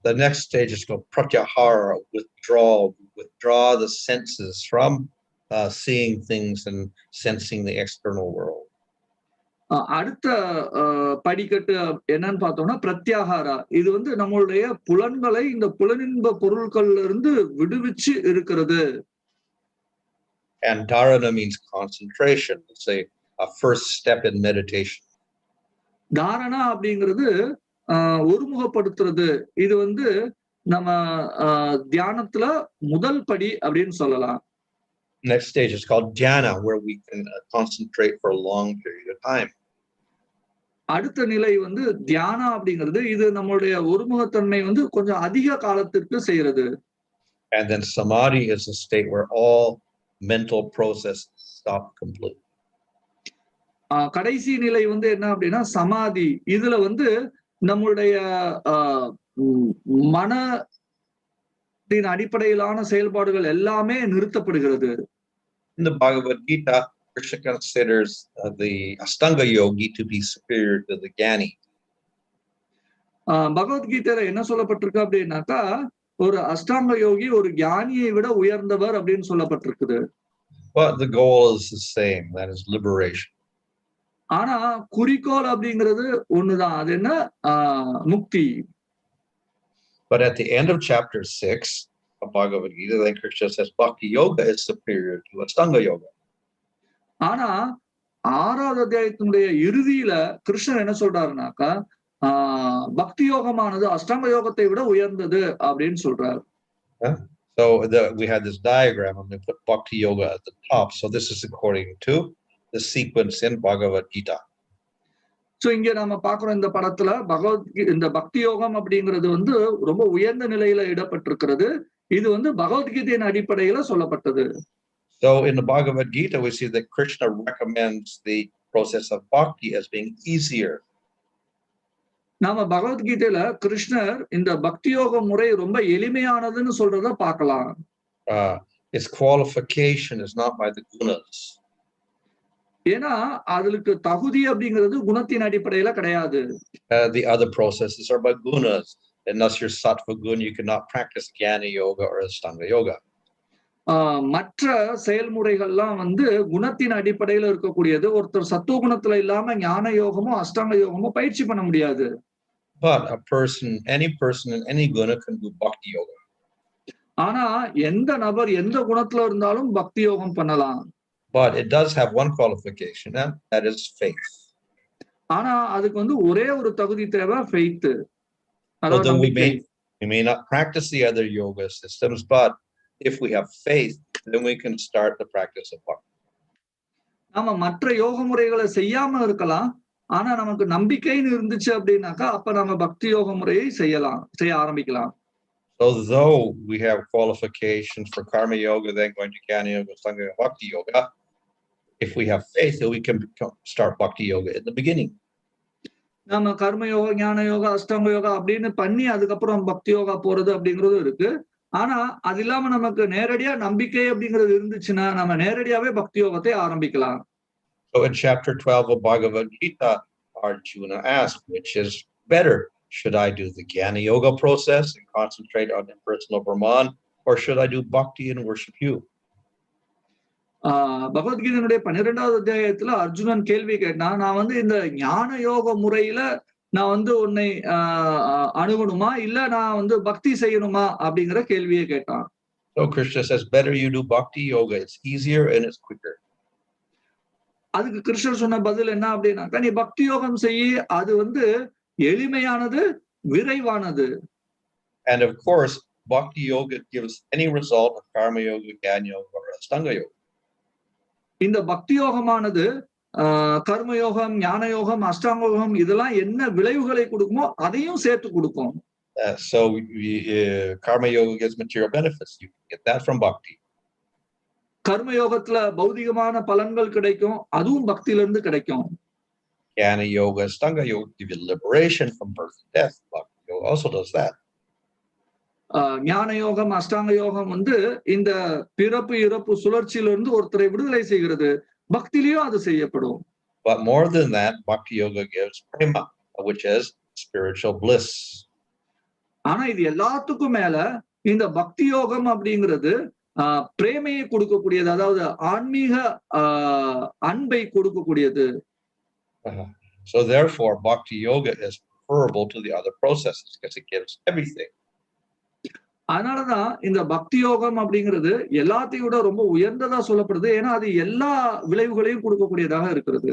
The next stage is called pratyahara, withdraw the senses from seeing things and sensing the external world. அடுத்த படிக்கட்டு என்னன்னு பார்த்தோம்னா பிரத்யாகாரா. இது வந்து நம்மளுடைய புலன்களை இந்த புலனின்ப பொருட்கள்ல இருந்து விடுவிச்சு இருக்கிறது. And dharana means concentration. It's a first step in meditation. Dharana அப்படிங்கிறது ஒருமுகப்படுத்துறது. இது வந்து நம்ம தியானத்துல முதல் படி அப்படின்னு சொல்லலாம். Next stage is called dhyana, where we can concentrate for a long period of time. அடுத்த நிலை வந்து தியானா அப்படிங்கிறது. இது நம்மளுடைய ஒருமுகத்தன்மை வந்து கொஞ்சம் அதிக காலத்திற்கு செய்யறது. And then samadhi is a state where all mental process stop completely. கடைசி நிலை வந்து என்ன அப்படின்னா சமாதி. இதுல வந்து நம்மளுடைய மனத்தின் அடிப்படையிலான செயல்பாடுகள் எல்லாமே நிறுத்தப்படுகிறது. In the Bhagavad Gita, Krishna considers the Ashtanga yogi to be superior to the Jnani. பகவத்கீதையில என்ன சொல்லப்பட்டிருக்கு அப்படின்னாக்கா, ஒரு அஷ்டாங்க யோகி ஒரு ஞானியை விட உயர்ந்தவர் அப்படின்னு சொல்லப்பட்டிருக்குது. But the goal is the same, that is liberation. ஆனா குறிக்கோள் அப்படிங்கிறது ஒண்ணுதான். அது என்ன? முக்தி. But at the end of chapter 6 of Bhagavad Gita, then Krishna says Bhakti Yoga is superior to Ashtanga Yoga. ஆனா 6வது அத்தியாயத்தினுடைய இறுதியில கிருஷ்ணர் என்ன சொல்றாருனாக்கா, பக்தி யோகமானது அஷ்டாங்க யோகத்தை விட உயர்ந்தது அப்படின்னு சொல்றாரு. So we had this diagram and we put Bhakti Yoga at the top. So this is according to the sequence in Bhagavad Gita. So இங்க நாம பாக்குறோம் இந்த படத்துல இந்த பக்தி யோகம் அப்படிங்கிறது வந்து ரொம்ப உயர்ந்த நிலையில இடப்பட்டிருக்கிறது. இது வந்து பகவத்கீதையின் அடிப்படையில சொல்லப்பட்டது. So in the Bhagavad Gita, we see that Krishna recommends the process of bhakti as being easier. நாம பகவத்கீதையில கிருஷ்ணர் இந்த பக்தி யோக முறை ரொம்ப எளிமையானதுன்னு சொல்றத பார்க்கலாம். Its qualification is not by the gunas. ஏன்னா அதுக்கு தகுதி அப்படிங்கிறது குணத்தின் அடிப்படையில கிடையாது. The other processes are by gunas. Unless you're sattva gun, you cannot practice jnana yoga or ashtanga yoga. மற்ற செயல்முறைகள்லாம் வந்து குணத்தின் அடிப்படையில இருக்கக்கூடியது. ஒருத்தர் சத்துவ குணத்துல இல்லாம ஞான யோகமோ அஷ்டாங்க யோகமோ பயிற்சி பண்ண முடியாது. But any person in any guna can do bhakti yoga. ஆனா எந்த நபர் எந்த குணத்துல இருந்தாலும் பக்தி யோகம் பண்ணலாம். But it does have one qualification, and that is faith. ஆனா அதுக்கு வந்து ஒரே ஒரு தகுதி தேவை, faith. Although we may not practice the other yoga systems, but if we have faith, then we can start the practice of bhakti. நாம மற்ற யோக முறைகளை செய்யாம இருக்கலாம். ஆனா நமக்கு நம்பிக்கைன்னு இருந்துச்சு அப்படின்னாக்கா அப்ப நம்ம பக்தி யோக முறையை செய்ய ஆரம்பிக்கலாம். So though we have qualifications for karma yoga, then going to jnana yoga, ashtanga yoga, bhakti yoga, if we have faith, then we can start bhakti yoga in the beginning. நாம கர்ம யோகா, ஞான யோகா, அஷ்டாங்க யோகா அப்படின்னு பண்ணி அதுக்கப்புறம் பக்தி யோகா போறது அப்படிங்கிறதும் இருக்கு. ஆனா அது இல்லாம நமக்கு நேரடியா நம்பிக்கை அப்படிங்கிறது இருந்துச்சுன்னா நம்ம நேரடியாவே பக்தி யோகத்தை ஆரம்பிக்கலாம். So in chapter 12 of Bhagavad Gita, Arjuna asked, which is better? Should I do the jnana yoga process and concentrate on impersonal Brahman, or should I do bhakti and worship you? பகவத்கீதையினுடைய 12வது அத்தியாயத்துல அர்ஜுனன் கேள்வி கேட்டான், நான் வந்து இந்த ஞான யோக முறையில நான் வந்து உன்னை அணுகணுமா இல்ல நான் வந்து பக்தி செய்யணுமா அப்படிங்கிற கேள்வியை கேட்டான். So Krishna says, better you do bhakti yoga. It's easier and it's quicker. அதுக்கு கிருஷ்ணர் சொன்ன பதில் என்ன அப்படின்னாக்கா, நீ பக்தி யோகம் செய்ய, அது வந்து எளிமையானது, விரைவானது. And of course, bhakti yoga gives any result of karma yoga, jnana yoga, or ashtanga yoga. இந்த பக்தி யோகமானது கர்ம யோகம், ஞான யோகம், அஷ்டாங்க யோகம் இதெல்லாம் என்ன விளைவுகளை கொடுக்குமோ அதையும் சேர்த்து கொடுக்கும். So karma yoga gives material benefits. You can get that from bhakti. கர்ம யோகத்துல பௌதிகமான பலன்கள் கிடைக்கும், அதுவும் பக்தியில இருந்து கிடைக்கும். Jnana yoga, ashtanga yoga give you liberation from birth and death. Bhakti yoga also does that. ஞான யோகம், அஷ்டாங்க யோகம் வந்து இந்த பிறப்பு இறப்பு சுழற்சியில இருந்து ஒருத்தரை விடுதலை செய்கிறது. பக்தியிலயும் அது செய்யப்படும். But more than that, bhakti yoga gives prema, which is spiritual bliss. ஆனா இது எல்லாத்துக்கும் மேல இந்த பக்தி யோகம் அப்படிங்கிறது பிரேமையை கொடுக்கக்கூடியது, அதாவது ஆன்மீக அன்பை கொடுக்கக்கூடியது. So therefore, bhakti yoga is preferable to the other processes because it gives everything. அதனாலதான் இந்த பக்தி யோகம் அப்படிங்கிறது எல்லாத்தையும் விட ரொம்ப உயர்ந்ததா சொல்லப்படுது. ஏன்னா அது எல்லா விளைவுகளையும் கொடுக்கக்கூடியதாக இருக்கிறது.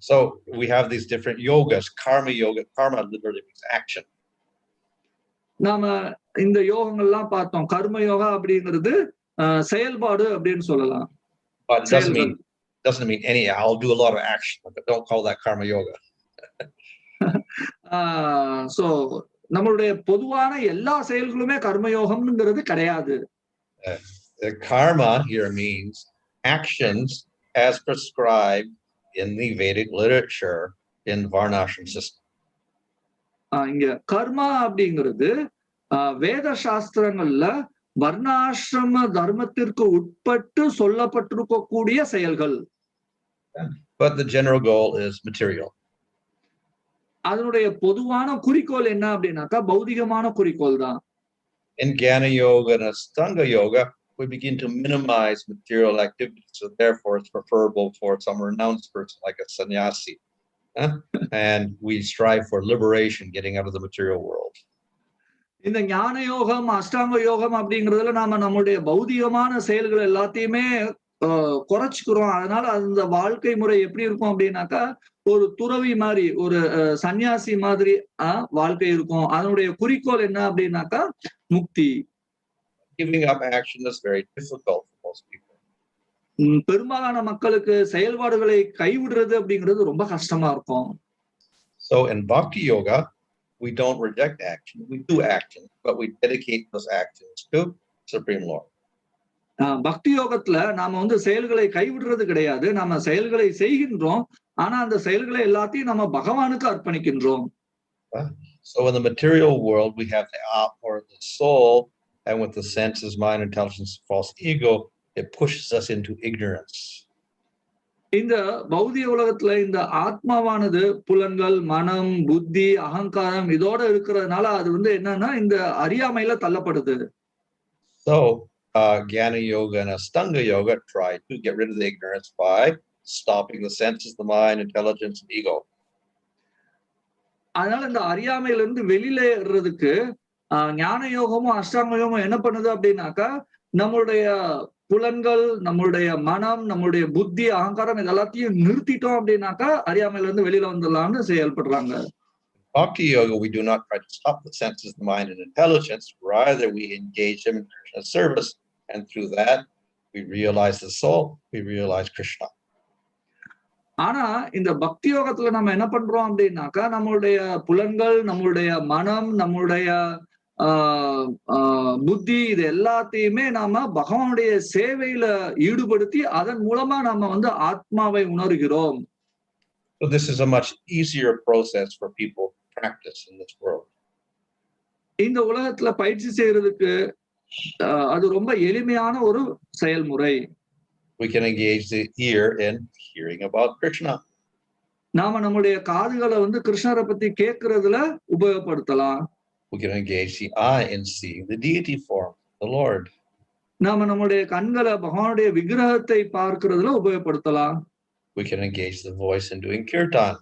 So we have these different yogas. Karma yoga, karma literally means action. நாம இந்த யோகங்கள்லாம் பார்த்தோம். கர்ம யோகா அப்படிங்கிறது செயல்பாடு அப்படின்னு சொல்லலாம். But it doesn't mean any. I'll do a lot of action, but don't call that karma yoga. So நம்மளுடைய பொதுவான எல்லா செயல்களுமே கர்மயோகம்ங்கிறது கிடையாது. The karma here means actions as prescribed in the Vedic literature in Varnashram system. இங்க கர்மா அப்படிங்கிறது வேத சாஸ்திரங்கள்ல வர்ணாசிரம தர்மத்திற்கு உட்பட்டு சொல்லப்பட்டிருக்கக்கூடிய செயல்கள். But the general goal is material. அதனுடைய பொதுவான குறிக்கோள் என்ன அப்படின்னாக்கா பௌதிகமான குறிக்கோள் தான். In Jnana yoga and Ashtanga yoga, we begin to minimize material activities, so therefore it's preferable for some renounced person like a sannyasi. And we strive for liberation, getting out of the material world. இந்த ஞான யோகம், அஷ்டாங்க யோகம் அப்படிங்கிறதுல நாம நம்மளுடைய பௌதிகமான செயல்கள் எல்லாத்தையுமே குறைச்சுக்கிறோம். அதனால அந்த வாழ்க்கை முறை எப்படி இருக்கும் அப்படின்னாக்கா ஒரு துறவி மாதிரி, ஒரு சன்னியாசி மாதிரி வாழ்க்கை இருக்கும். அதனுடைய குறிக்கோள் என்ன அப்படின்னாக்கா முக்தி. giving up action is very difficult for most people. பெரும்பாலான மக்களுக்கு செயல்பாடுகளை கைவிடுறது அப்படிங்கிறது ரொம்ப கஷ்டமா இருக்கும். So in Bhakti Yoga, we don't reject action. We do action, but we dedicate those actions to Supreme Lord. பக்தி யோகத்துல நாம வந்து செயல்களை கைவிடுறது கிடையாது. நாம செயல்களை செய்கின்றோம். ஆனா அந்த செயல்களை எல்லாத்தையும் நம்ம பகவானுக்கு அர்ப்பணிக்கின்றோம். So in the material world, we have the or the soul, and with the senses, mind, intelligence, false ego, it pushes us into ignorance. இந்த பௌதிக உலகத்துல இந்த ஆத்மாவானது புலன்கள், மனம், புத்தி, அகங்காரம் இதோட இருக்கிறதுனால அது வந்து என்னன்னா இந்த அறியாமையில தள்ளப்படுது. So Jnana Yoga and Astanga Yoga try to get rid of the ignorance by stopping the senses, the mind, intelligence, and ego. அதனால இந்த அறியாமையில இருந்து வெளியில ஏறதுக்கு ஞான யோகமும் அஷ்டாங்க யோகமும் என்ன பண்ணுது அப்படின்னாக்கா நம்மளுடைய புலன்கள், நம்மளுடைய மனம், நம்மளுடைய புத்தி, அகங்காரம் இது எல்லாத்தையும் நிறுத்திட்டோம் அப்படின்னாக்கா அறியாமையில இருந்து வெளியில வந்துடலாம்னு செயல்படுறாங்க. Bhakti Yoga, we do not try to stop the senses, the mind, and intelligence. Rather, we engage them in Krishna's service, and through that, we realize the soul, we realize Krishna. ஆனா இந்த பக்தி யோகத்துல நம்ம என்ன பண்றோம் அப்படின்னாக்கா நம்மளுடைய புலன்கள், நம்மளுடைய மனம், நம்மளுடைய புத்தி இது எல்லாத்தையுமே நாம பகவானுடைய சேவையில ஈடுபடுத்தி அதன் மூலமா நாம வந்து ஆத்மாவை உணர்கிறோம். So this is a much easier process for people to practice in this world. இந்த உலகத்துல பயிற்சி செய்யறதுக்கு அது ரொம்ப எளிமையான ஒரு செயல்முறை. We can engage the ear in hearing about Krishna. நாம நம்முடைய காதுகளை வந்து கிருஷ்ணரை பத்தி கேட்கறதுல உபயோகப்படுத்தலாம். We can engage the eye in seeing the deity form, the Lord. நாம நம்முடைய கண்களை பகவானுடைய விக்கிரகத்தை பார்க்கிறதுல உபயோகப்படுத்தலாம். We can engage the voice in doing kirtan.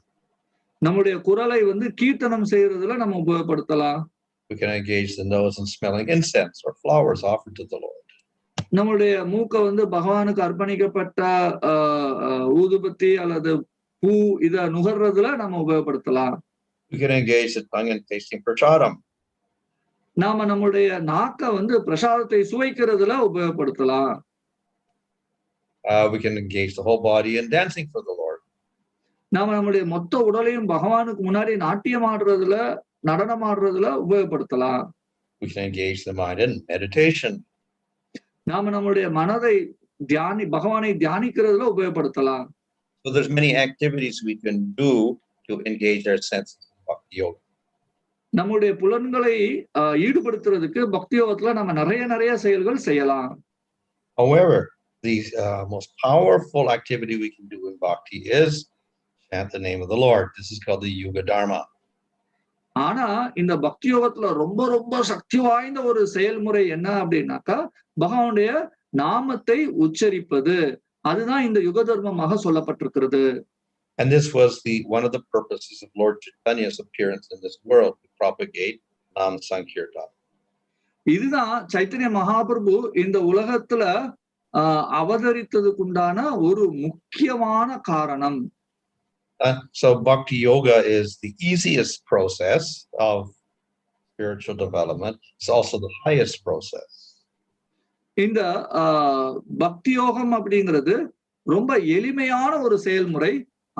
நம்முடைய குரலை வந்து கீர்த்தனம் செய்யறதுல நம்ம உபயோகப்படுத்தலாம். We can engage the nose in smelling incense or flowers offered to the Lord. நம்முடைய மூக்க வந்து பகவானுக்கு அர்ப்பணிக்கப்பட்ட ஊதுபத்தி அல்லது பூ இத நுகர்றதுல நம்ம உபயோகப்படுத்தலாம். We can engage the tongue in tasting prasadam. நாம நம்முடைய நாக்க வந்து பிரசாதத்தை சுவைக்கிறதுல உபயோகப்படுத்தலாம். We can engage the whole body in dancing for the Lord. நாம நம்முடைய மொத்த உடலையும் பகவானுக்கு முன்னாடி நாட்டியம் ஆடுறதுல, நடனம் ஆடுறதுல உபயோகப்படுத்தலாம். We can engage the mind in meditation. நாம நம்முடைய மனதை பகவானை தியானிக்கிறதுல உபயோகப்படுத்தலாம். So there's many activities we can do to engage our senses in Bhakti Yoga. நம்முடைய புலன்களை ஈடுபடுத்துறதுக்கு பக்தி யோகத்துல நம்ம நிறைய செயல்கள் செய்யலாம். However, the most powerful activity we can do in Bhakti is chant the name of the Lord. This is called the Yuga Dharma. ஆனா இந்த பக்தி யோகத்துல ரொம்ப சக்தி வாய்ந்த ஒரு செயல்முறை என்ன அப்படின்னாக்கா பகவானுடைய நாமத்தை உச்சரிப்பது. அதுதான் இந்த யுக தர்மமாக சொல்லப்பட்டிருக்கிறது. And this was one of the purposes of Lord Chaitanya's appearance in this world, to propagate Nam Sankirtan. இதுதான் சைத்தன்ய மகாபிரபு இந்த உலகத்துல அவதரித்ததுக்குண்டான ஒரு முக்கியமான காரணம். So Bhakti Yoga is the easiest process of spiritual development. It's also the highest process. இந்த பக்தி யோகம் அப்படிங்கிறது ரொம்ப எளிமையான ஒரு செயல்முறை.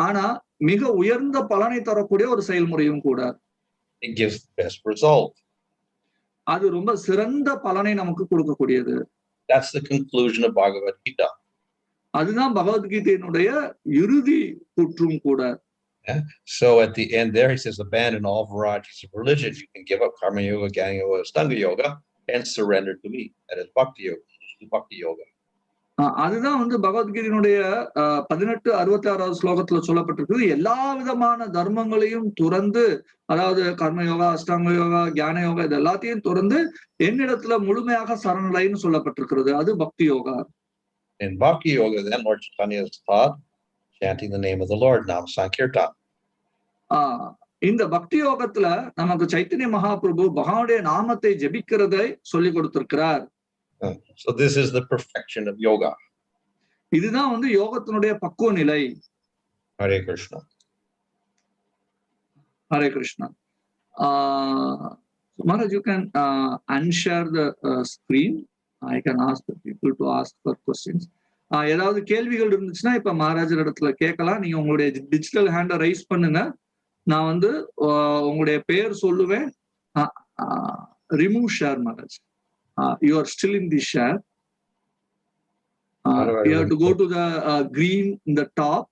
ஆனா மிக உயர்ந்த பலனை தரக்கூடிய ஒரு செயல்முறையும் கூட. It gives the best result. அது ரொம்ப சிறந்த பலனை நமக்கு கொடுக்கக்கூடியது. That's the conclusion of Bhagavad Gita. அதுதான் பகவத்கீதையினுடைய இறுதி கூற்றும் கூட. So at the end there he says, abandon all varieties of religion. You can give up Karma Yoga, Jnana Yoga, Astanga Yoga and surrender to me. That is Bhakti Yoga. Bhakti Yoga. அதுதான் வந்து பகவத்கீதையினுடைய 1866 ஸ்லோகத்துல சொல்லப்பட்டிருக்குது. எல்லா விதமான தர்மங்களையும் துறந்து, அதாவது கர்ம யோகா, அஷ்டாங்க யோகா, ஞான யோகா இது எல்லாத்தையும் துறந்து என்னிடத்துல முழுமையாக சரணடைன்னு சொல்லப்பட்டிருக்கிறது. அது பக்தி yoga. In Bhakti Yoga, then Lord Chaitanya is taught chanting the name of the Lord, Nam Sankirtan. இந்த பக்தி யோகத்துல நமக்கு சைத்தன்ய மகாபிரபு பகவானுடைய நாமத்தை ஜெபிக்கிறதை சொல்லி கொடுத்திருக்கிறார். So this is the perfection of yoga. இதுதான் வந்து யோகத்தினுடைய பக்குவ நிலை. Hare Krishna. Hare Krishna. Maharaj, you can unshare the screen. I can ask the people to ask for questions. ஏதாவது கேள்விகள் இருந்துச்சுன்னா இப்ப மகாராஜர் இடத்துல கேட்கலாம். நீங்க உங்களுடைய டிஜிட்டல் ஹேண்டை ரைஸ் பண்ணுங்க. நான் வந்து உங்களுடைய பெயர் சொல்லுவேன். Remove share Maharaj. You are still in the share. You have to go to the green in the top.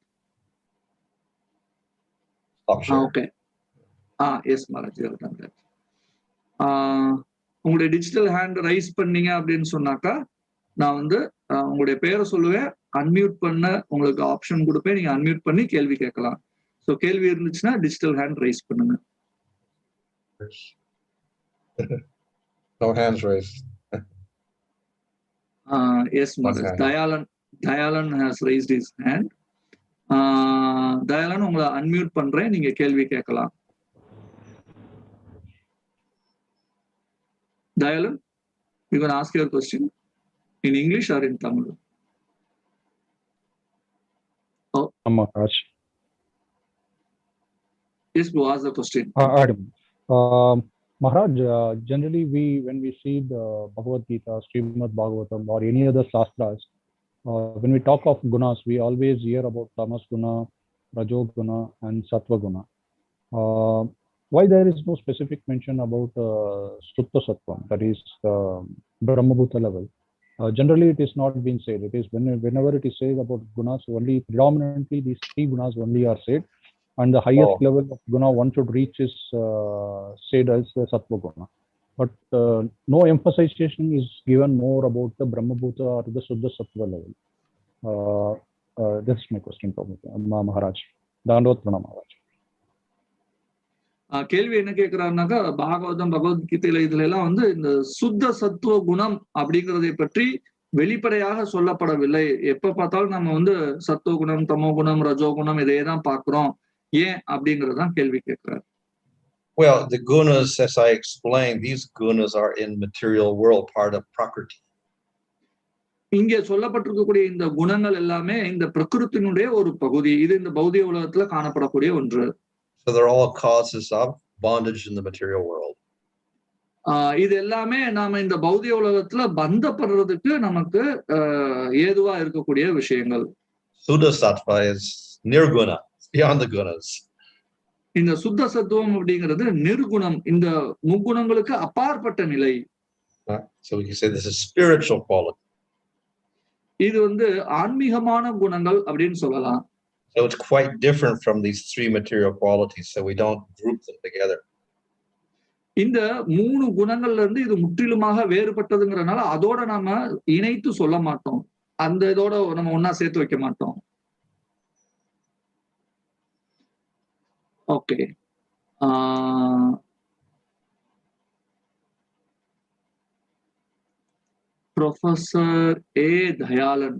Okay. Yes Maharaj, you have done that. உங்களுடைய டிஜிட்டல் ஹேண்ட் ரைஸ் பண்ணீங்க அப்படின்னு சொன்னாக்கா நான் வந்து உங்களுடைய பேரை சொல்லுவேன், அன்மியூட் பண்ண உங்களுக்கு ஆப்ஷன் கொடுப்பேன். நீங்க அன்மியூட் பண்ணி கேள்வி கேட்கலாம். ஸோ கேள்வி இருந்துச்சுன்னா டிஜிட்டல் ஹேண்ட் ரைஸ் பண்ணுங்க. No hands raised. Yes Maharaj. Dayalan has raised his hand. Dayalan உங்களை அன்மியூட் பண்றேன், நீங்க கேள்வி கேட்கலாம். Dayalan, you can ask your question in English or in Tamil. Oh, Maharaj. Yes, go ask the question. Maharaj, generally when we see the Bhagavad Gita, Srimad Bhagavatam, or any other shastras, when we talk of gunas, we always hear about tamas guna, rajo guna, and sattva guna. Why there is no specific mention about Sutta Sattvam, that is Brahmabhuta level? Generally, it is not being said. It is whenever it is said about gunas, only predominantly these three gunas only are said, and the highest level of guna one should reach is said as the Sattva guna. But no emphasization is given more about the Brahmabhuta or the Suddha Sattva level. This is my question for Maharaj. Dandavata Pranam Maharaj. கேள்வி என்ன கேட்கிறாருனாக்கா, பாகவதம் பகவத்கீதையில இதுல எல்லாம் வந்து இந்த சுத்த சத்துவ குணம் அப்படிங்கிறதை பற்றி வெளிப்படையாக சொல்லப்படவில்லை. எப்ப பார்த்தாலும் நம்ம வந்து சத்துவ குணம், தமோ குணம், ரஜோ குணம் இதையேதான் பார்க்கிறோம். ஏன் அப்படிங்கறதான் கேள்வி கேட்கிறார். Well, the gunas, as I explained, these gunas are in material world, part of Prakriti. இங்கே சொல்லப்பட்டிருக்கக்கூடிய இந்த குணங்கள் எல்லாமே இந்த பிரகிருத்தினுடைய ஒரு பகுதி. இது இந்த பௌதிக உலகத்துல காணப்படக்கூடிய ஒன்று. So they're all causes of bondage in the material world. இது எல்லாமே நாம இந்த பௌதிக உலகத்துல பந்தப்படுறதுக்கு நமக்கு ஏதுவா இருக்கக்கூடிய விஷயங்கள். Suddha Sattva is nirguna, beyond the gunas. இந்த சுத்த சத்துவம் அப்படிங்கிறது நிர்குணம், இந்த முக்குணங்களுக்கு அப்பாற்பட்ட நிலை. So we can say this is spiritual quality. இது வந்து ஆன்மீகமான குணங்கள் அப்படின்னு சொல்லலாம். So it's quite different from these three material qualities, so we don't group them together. இந்த மூணு குணங்கள்ல இருந்து இது முற்றிலுமாக வேறுபட்டதுங்கிறனால அதோட நாம இணைத்து சொல்ல மாட்டோம். அந்த இதோட நம்ம ஒன்னா சேர்த்து வைக்க மாட்டோம். ஓகே. ப்ரொஃபசர் ஏ தயாளன்,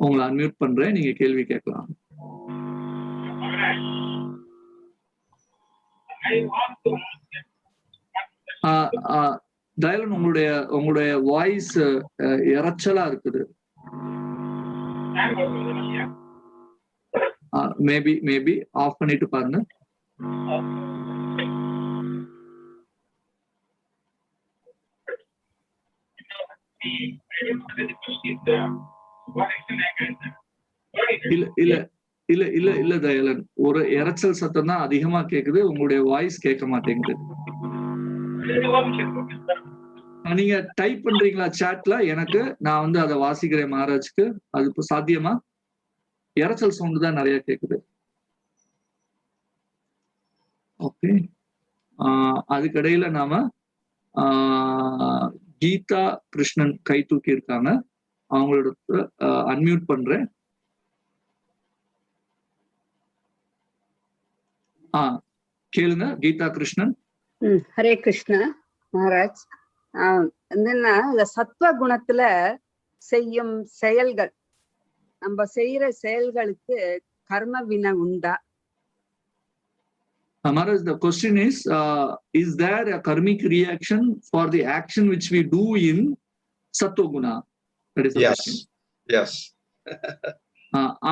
உங்களை அன்மியூட் பண்றேன், நீங்க கேள்வி கேட்கலாம். தயாளன், உங்களுடைய வாய்ஸ் இறைச்சலா இருக்குது. மேபி ஆஃப் பண்ணிட்டு பாருங்க. இல்ல தயாளன், ஒரு இறைச்சல் சத்தம் தான் அதிகமா கேக்குது, உங்களுடைய வாய்ஸ் கேட்க மாட்டேங்குது. நீங்க டைப் பண்றீங்களா சாட்ல? எனக்கு நான் வந்து அதை வாசிக்கிறேன் மகாராஜ்க்கு. அது இப்ப சாத்தியமா? இறைச்சல் சவுண்ட் தான் நிறைய கேக்குது. ஓகே. அதுக்கடையில நாம கீதா கிருஷ்ணன் கை தூக்கி இருக்காங்க, அவங்களோட அன்மியூட் பண்றேன். கேளுங்க கீதா கிருஷ்ணன். ஹரே கிருஷ்ணா மகாராஜ். இந்த சத்வ குணத்துல செய்யும் செயல்கள், நம்ம செய்யற செயல்களுக்கு கர்ம வினை உண்டா? Maharaj, the question is there a karmic reaction for the action which we do in Sattva Guna? That is the question. Yes.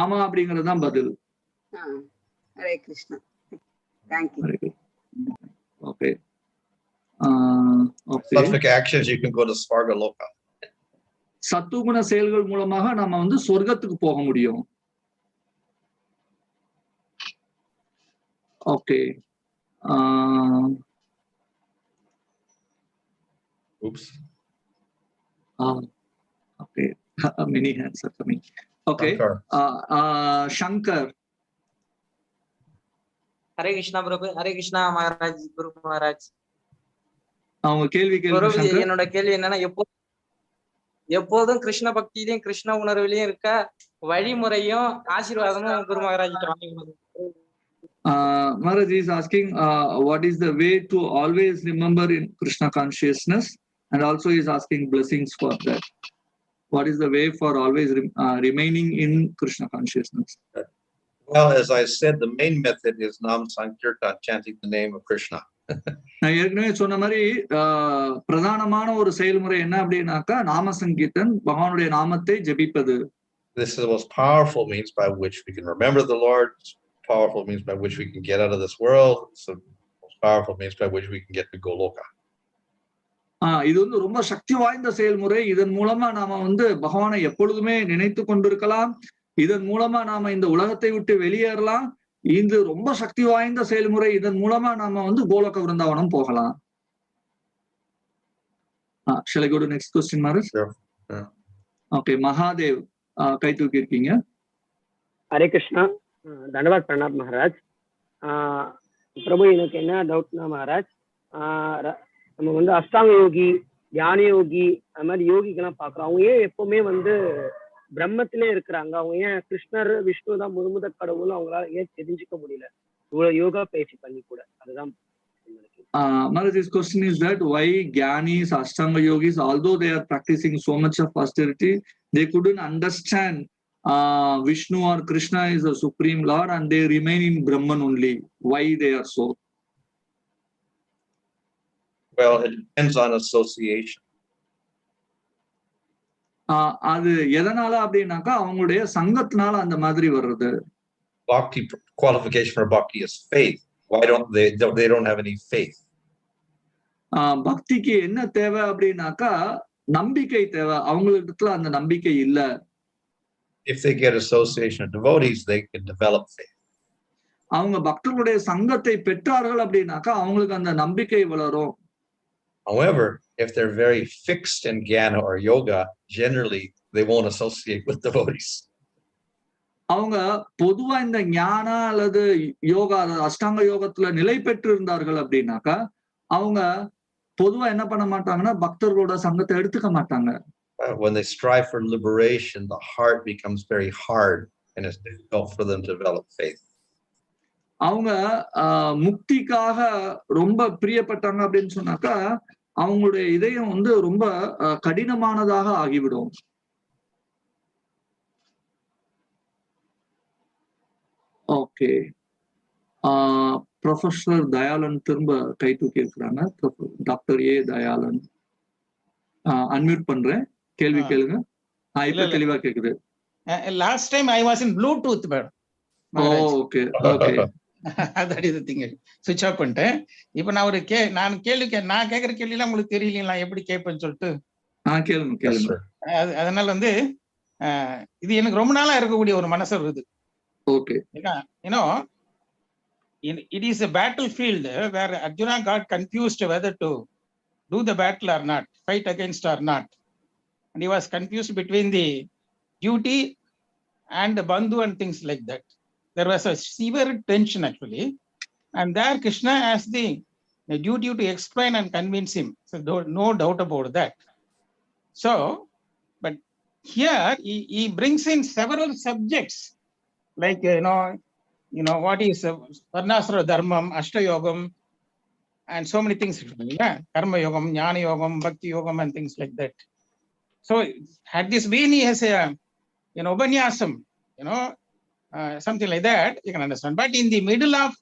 ஆமா அப்படிங்கறதுதான் பதில். Hare Krishna. Thank you. Okay. Okay. Sattvic actions, you can go to Svarga Loka. சத்துவகுண செயல்கள் மூலமாக நாம வந்து சொர்க்கத்துக்கு போக முடியும். Okay. Oops. Okay. Many hands are coming. Okay. Shankar. Hare Krishna Prabhu. Hare Krishna Maharaj, Guru Maharaj. அவங்க கேள்வி கேள்வி என்னோட கேள்வி என்னன்னா, எப்போதும் கிருஷ்ண பக்தியிலையும் கிருஷ்ண உணர்விலையும் இருக்க வழிமுறையும் ஆசீர்வாதமும் குரு Maharaj Maharaj is asking what is the way to always remember in Krishna consciousness, and also is asking blessings for that. What is the way for always remaining in Krishna consciousness? Well, as I said, the main method is Nam Sankirtan, chanting the name of Krishna. நான் ஏற்கனவே சொன்ன மாதிரி பிரதானமான ஒரு செயல்முறை என்ன அப்படின்னாக்கா நாம சங்கீர்த்தன், பகவானுடைய நாமத்தை ஜபிப்பது. This is the most powerful means by which we can remember the Lord. Powerful means by which we can get out of this world. It's the most powerful means by which we can get to Goloka. இது வந்து ரொம்ப சக்தி வாய்ந்த செயல்முறை. இதன் மூலமா நாம வந்து பகவானை எப்பொழுதுமே நினைத்து கொண்டிருக்கலாம். இதன் மூலமா நாம இந்த உலகத்தை விட்டு வெளியேறலாம். இது ரொம்ப சக்தி வாய்ந்த செயல்முறை. இதன் மூலமா நாம வந்து கோலோக விருந்தாவனம் போகலாம். Shall I go to next question, Maharaj? Sure. Okay, Mahadev, கை தூக்கி இருக்கீங்க. ஹரே கிருஷ்ணா, தண்டவாத் பிரணாப் மகாராஜ். பிரபு, எனக்கு என்ன டவுட்னா மகாராஜ், நம்ம வந்து அஷ்டாங்க யோகி, தியான யோகி, அது மாதிரி யோகிக்கெல்லாம் பாக்குறோம். அவங்க ஏன் எப்பவுமே வந்து பிரம்மத்திலே இருக்கிறாங்க? அவங்க ஏன் கிருஷ்ணர் விஷ்ணு தான் முழுமுத கடவுள் அவங்களால ஏன் தெரிஞ்சுக்க முடியல இவ்வளவு யோகா பயிற்சி பண்ணி கூட? அதுதான் Maharaj, this question is that why Gyanis, Ashtanga yogis, although they are practicing so much of austerity, they couldn't understand Vishnu or Krishna is the supreme Lord, and they remain in Brahman only. Why they are so? Well, it depends on association. அது எதனால அப்படின்னாக்கா அவங்களுடைய சங்கத்தினால அந்த மாதிரி வர்றது. Bhakti qualification for bhakti is faith. Why don't they don't have any faith? பக்திக்கு என்ன தேவை அப்படின்னாக்கா நம்பிக்கை தேவை. அவங்களுக்கு அந்த நம்பிக்கை இல்ல. If they get association of devotees, they can develop faith. அவங்க பக்தர்களுடைய சங்கத்தை பெற்றார்கள் அப்படின்னாக்கா அவங்களுக்கு அந்த நம்பிக்கை வளரும். However, if they're very fixed in jnana or yoga, generally they won't associate with devotees. அவங்க பொதுவா இந்த ஞான அல்லது யோகா, அஷ்டாங்க யோகத்துல நிலை பெற்று இருந்தார்கள் அப்படின்னாக்கா அவங்க பொதுவா என்ன பண்ண மாட்டாங்கன்னா பக்தர்களோட சங்கத்தை எடுத்துக்க மாட்டாங்க. When they strive for liberation, the heart becomes very hard and it's difficult for them to develop faith. அவங்க முக்திக்காக ரொம்ப பிரியப்பட்டாங்க அப்படின்னு சொன்னாக்கா அவங்களுடைய இதயம் வந்து ரொம்ப கடினமானதாக ஆகிவிடும். ஓகே, ப்ரொஃபசர் தயாளன் திரும்ப கை தூக்கி இருக்கிறாங்க. டாக்டர் ஏ தயாளன், அன்மியூட் பண்றேன், கேள்வி கேளுங்க. இப்ப தெளிவா கேக்குது. Last time I was in Bluetooth madam. Okay okay, that is the thing. சுவிட்ச் ஆஃப் பண்ணிட்டேன். இப்போ நான் நான் கேட்கிற கேள்விலாம் உங்களுக்கு தெரியலீங்களா எப்படி கேட்பேன்னு சொல்லிட்டு? கேளுங்க கேளுங்க. அதனால வந்து இது எனக்கு ரொம்ப நாளா இருக்கக்கூடிய ஒரு மனசு வருது. Okay, it is a battlefield where Arjuna got confused whether to do the battle or not, fight against or not, and he was confused between the duty and the bandhu and things like that. There was a severe tension actually, and there Krishna has the duty to explain and convince him, so no doubt about that. So but here he brings in several subjects like what is varnasra dharmam, ashta yogam, and so many things, karma yogam, jnana yogam, bhakti yogam, and things like that. So had this been as a upanyasam, something like that, you can understand. But in the middle of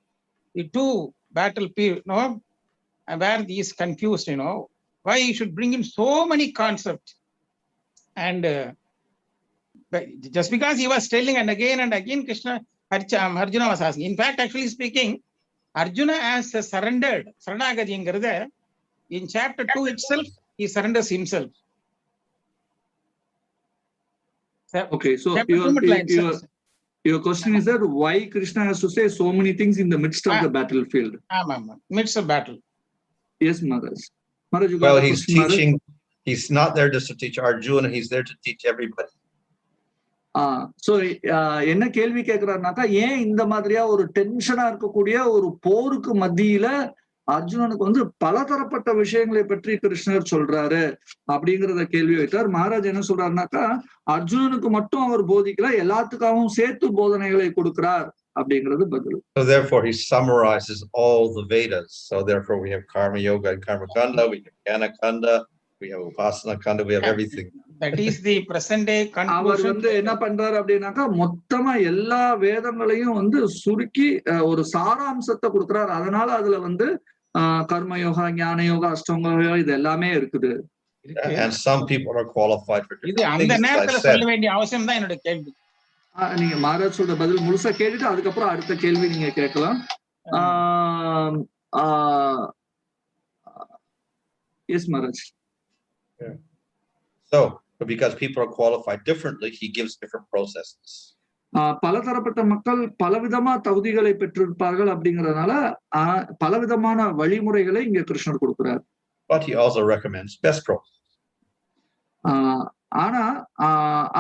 the two battle period, where he is confused, why he should bring in so many concepts, and just because he was telling and again Krishna, Arjuna was asking. In fact, actually speaking, Arjuna has surrendered. Saranagati engiradhu In chapter 2 itself, he surrenders himself. Okay, so Chapter 2 lines. your question is that why Krishna has to say so many things in the midst of the battlefield? Midst of battle. Yes, Maharaj. Maharaj, you got Well, a he's question, teaching, he's not there just to teach Arjuna, he's there to teach everybody. So என்ன கேள்வி கேட்கிறாருனாக்கா, ஏன் இந்த மாதிரியா ஒரு டென்ஷனா இருக்கக்கூடிய ஒரு போருக்கு மத்தியில அர்ஜுனனுக்கு வந்து பலதரப்பட்ட விஷயங்களை பற்றி கிருஷ்ணர் சொல்றாரு அப்படிங்கறத கேள்வி வைத்தார். மகாராஜ் என்ன சொல்றாருனாக்கா, அர்ஜுனனுக்கு மட்டும் அவர் போதிக்கல, எல்லாத்துக்காகவும் சேர்த்து போதனைகளை கொடுக்கிறார் அப்படிங்கிறது பதில். So therefore he summarizes all the Vedas. So therefore we have Karma Yoga and Karma Kanda, we have Jnana Kanda, we have Upasana Kanda, we have everything. That is the present day conclusion. அவர் வந்து என்ன பண்றாரு அப்படின்னாக்கா, மொத்தமா எல்லா வேதங்களையும் வந்து சுருக்கி ஒரு சாராம்சத்தை கொடுக்கிறார். அதனால அதுல வந்து கர்ம யோகா, ஞான யோகா, அஷ்டாங்க யோகா இது எல்லாமே இருக்குது. And some people are qualified for இது அந்த நேரத்துல சொல்ல வேண்டிய அவசியம் தான் என்னோட கேள்வி. நீங்க மகாராஜ் சொல்ற பதில் முழுசா கேட்டுட்டு அதுக்கப்புறம் அடுத்த கேள்வி நீங்க கேட்கலாம். Yes Maharaj. So because people are qualified differently, he gives different processes. பலதரப்பட்ட மக்கள் பலவிதமா தகுதிகளை பெற்றிருப்பார்கள் அப்படிங்கறதுனால பலவிதமான வழிமுறைகளை இங்க கிருஷ்ணர் கொடுக்கிறார். But he also recommends best process. ஆனா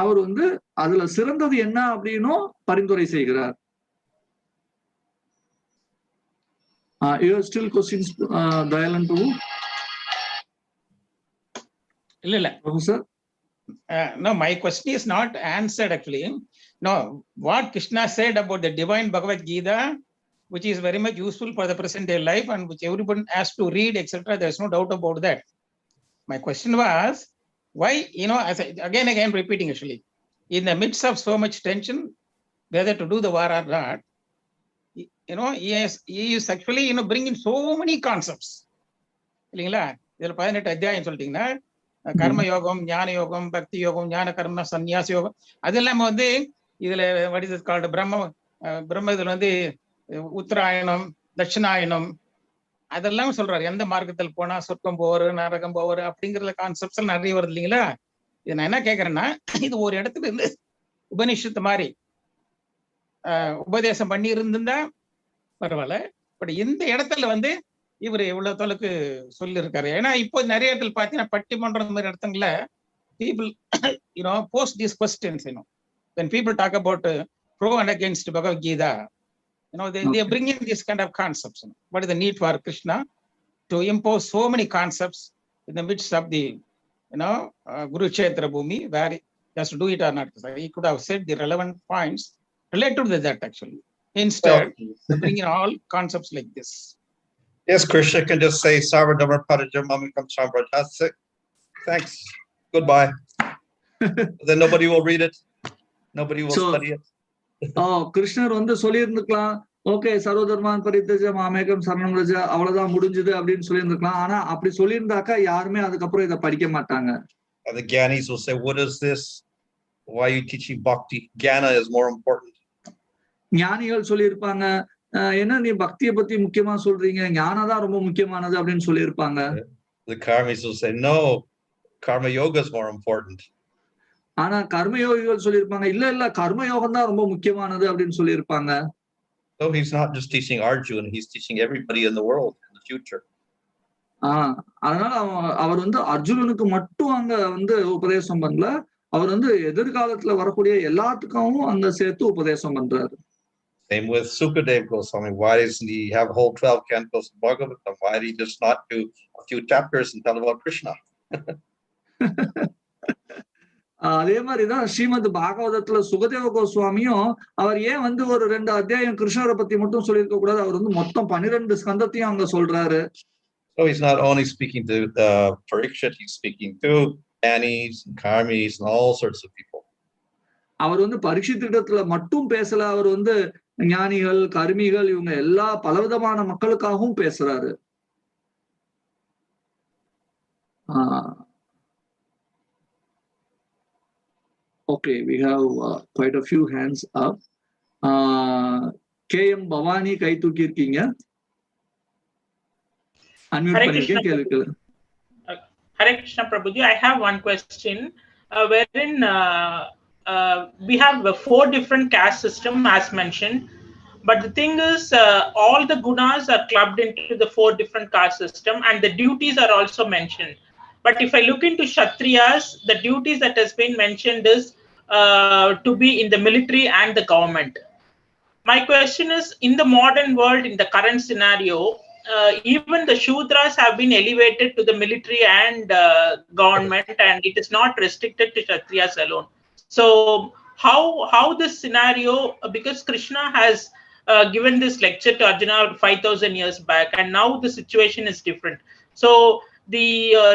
அவர் வந்து அதுல சிறந்தது என்ன அப்படின்னும் பரிந்துரை செய்கிறார். You have still questions, Dayalan Prabhu? இல்ல Professor? No, my question is not answered actually. No, what Krishna said about the divine Bhagavad Gita, which is very much useful for the present day life and which everyone has to read, etc. There's no doubt about that. My question was, why, as again repeating actually, in the midst of so much tension, whether to do the war or not, he is actually, bringing so many concepts. இல்லைங்களா? இதுல 18 அத்தியாயம் சொல்லிட்டீங்கன்னா, கர்ம யோகம், ஞான யோகம், பக்தி யோகம், ஞான கர்ம சந்நியாச யோகம், அது இல்லாம வந்து இதுல what is it called, பிரம்ம இதுல வந்து உத்தராயணம், தட்சிணாயணம், அதெல்லாம் சொல்றாரு. எந்த மார்க்கத்தில் போனா சொர்க்கம் போவாரு, நரகம் போவாரு அப்படிங்கிற கான்செப்ட்ஸ் எல்லாம் நிறைய வருது இல்லைங்களா? இது நான் என்ன கேட்கறேன்னா, இது ஒரு இடத்துல இருந்து உபனிஷத்து மாதிரி உபதேசம் பண்ணி இருந்திருந்தா பரவாயில்ல. பட் இந்த இடத்துல வந்து இவர் இவ்வளவு தொலைக்கு சொல்லியிருக்காரு. ஏன்னா இப்போ நிறைய இடத்துல பாத்தீங்கன்னா பட்டிமன்றம் மாதிரி இடத்துல people post these questions. When people talk about pro and against Bhagavad Gita, they bring in this kind of concepts. What is the need for Krishna to impose so many concepts in the midst of the Kurukshetra Bhumi, where he has to do it or not? He could have said the relevant points related to that actually. Instead, bring in all concepts like this. Yes, Krishna can just say Sarvadharma Padajamamikam Samvrata. That's it. Thanks. Goodbye. Then nobody will read it. Nobody will study it. கிருஷ்ணர் வந்து சொல்லி இருந்துக்கலாம், okay சர்வதர்மான் பரித்தஜ மாமேகம் சரணம் ரஜ, அவ்வளவுதான் முடிஞ்சது அப்படின்னு சொல்லி இருந்துக்கலாம். ஆனா அப்படி சொல்லியிருந்தாக்கா யாருமே அதுக்கப்புறம் இதை படிக்க மாட்டாங்க. The Gyanis will say, what is this? Why are you teaching bhakti? Jnana is more important. ஞானிகள் சொல்லியிருப்பாங்க, என்ன நீ பக்தியை பத்தி முக்கியமா சொல்றீங்க, ஞானம் தான் ரொம்ப முக்கியமானது அப்படின்னு சொல்லியிருப்பாங்க. The karmis will say, no, karma yoga is more important. ஆனா கர்மயோகிகள் சொல்லியிருப்பாங்க, இல்ல கர்ம யோகம் தான் ரொம்ப முக்கியமானது அப்படின்னு சொல்லியிருப்பாங்க. So he's not just teaching Arjuna, he's teaching everybody in the world in the future. அதனால அவர் வந்து அர்ஜுனனுக்கு மட்டும் அங்க வந்து உபதேசம் பண்ணல, அவர் வந்து எதிர்காலத்துல வரக்கூடிய எல்லாத்துக்கும் அங்க சேர்த்து உபதேசம் பண்றாரு. Same with Sukadev Goswami. Why doesn't he have whole 12 cantos of Bhagavatam? Why did he just not do a few chapters and tell about Krishna? அதே மாதிரிதான் ஸ்ரீமத் பாகவதத்துல சுகதேவ கோஸ்வாமியும் அவர் ஏன் வந்து ஒரு 2 அத்தியாயம் கிருஷ்ணரை பத்தி மட்டும் சொல்லியிருக்க கூடாது, அவர் வந்து மொத்தம் 12 ஸ்கந்தத்தையும் அங்க சொல்றாரு. So he's not only speaking to Parikshit, he's speaking to Gyanis and Karmis and all sorts of people. அவர் வந்து பரீட்சித்திடத்துல மட்டும் பேசல, அவர் வந்து ஞானிகள், கர்மிகள், இவங்க எல்லா பலவிதமான மக்களுக்காகவும் பேசுறாரு. Okay, we have quite a few hands up. KM Bhavani கை தூக்கி இருக்கீங்க. அன்மியூட் பண்ணிருக்கேன், கேள்வி கேளு. Hare Krishna Prabhuji, I have one question wherein we have 4 different caste system as mentioned, but the thing is all the gunas are clubbed into the 4 different caste system and the duties are also mentioned. But if I look into Kshatriyas, the duties that has been mentioned is to be in the military and the government. My question is, in the modern world, in the current scenario, even the Shudras have been elevated to the military and government, and it is not restricted to Kshatriyas alone. So how this scenario, because Krishna has given this lecture to Arjuna 5,000 years back, and now the situation is different. So the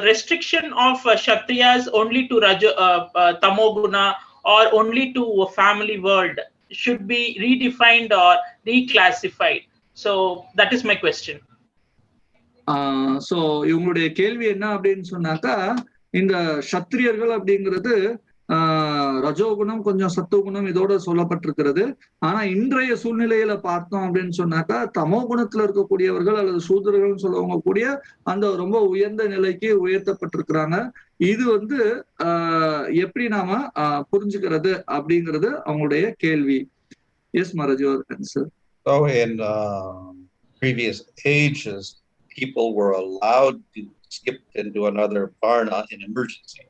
restriction of Kshatriyas only to Tamoguna or only to a family world should be redefined or reclassified. So that is my question. So இவங்களுடைய கேள்வி என்ன அப்படின்னு சொன்னாக்கா, இந்த சத்திரியர்கள் அப்படிங்கிறது ரஜோகுணம் கொஞ்சம் சத்துவகுணம் இதோட சொல்லப்பட்டிருக்கிறது. ஆனா இன்றைய சூழ்நிலையில பார்த்தோம் அப்படின்னு சொன்னாக்கா, தமோ குணத்துல இருக்கக்கூடியவர்கள் அல்லது சூத்திரர்கள் சொல்லவங்க கூடிய அந்த ரொம்ப உயர்ந்த நிலைக்கு உயர்த்தப்பட்டிருக்கிறாங்க. இது எப்படி நாம புரிஞ்சுக்கிறது அப்படிங்கிறது அவங்களுடைய கேள்வி. Yes Maharaj, your answer. So in previous ages, people were allowed to skip into another varna in emergency.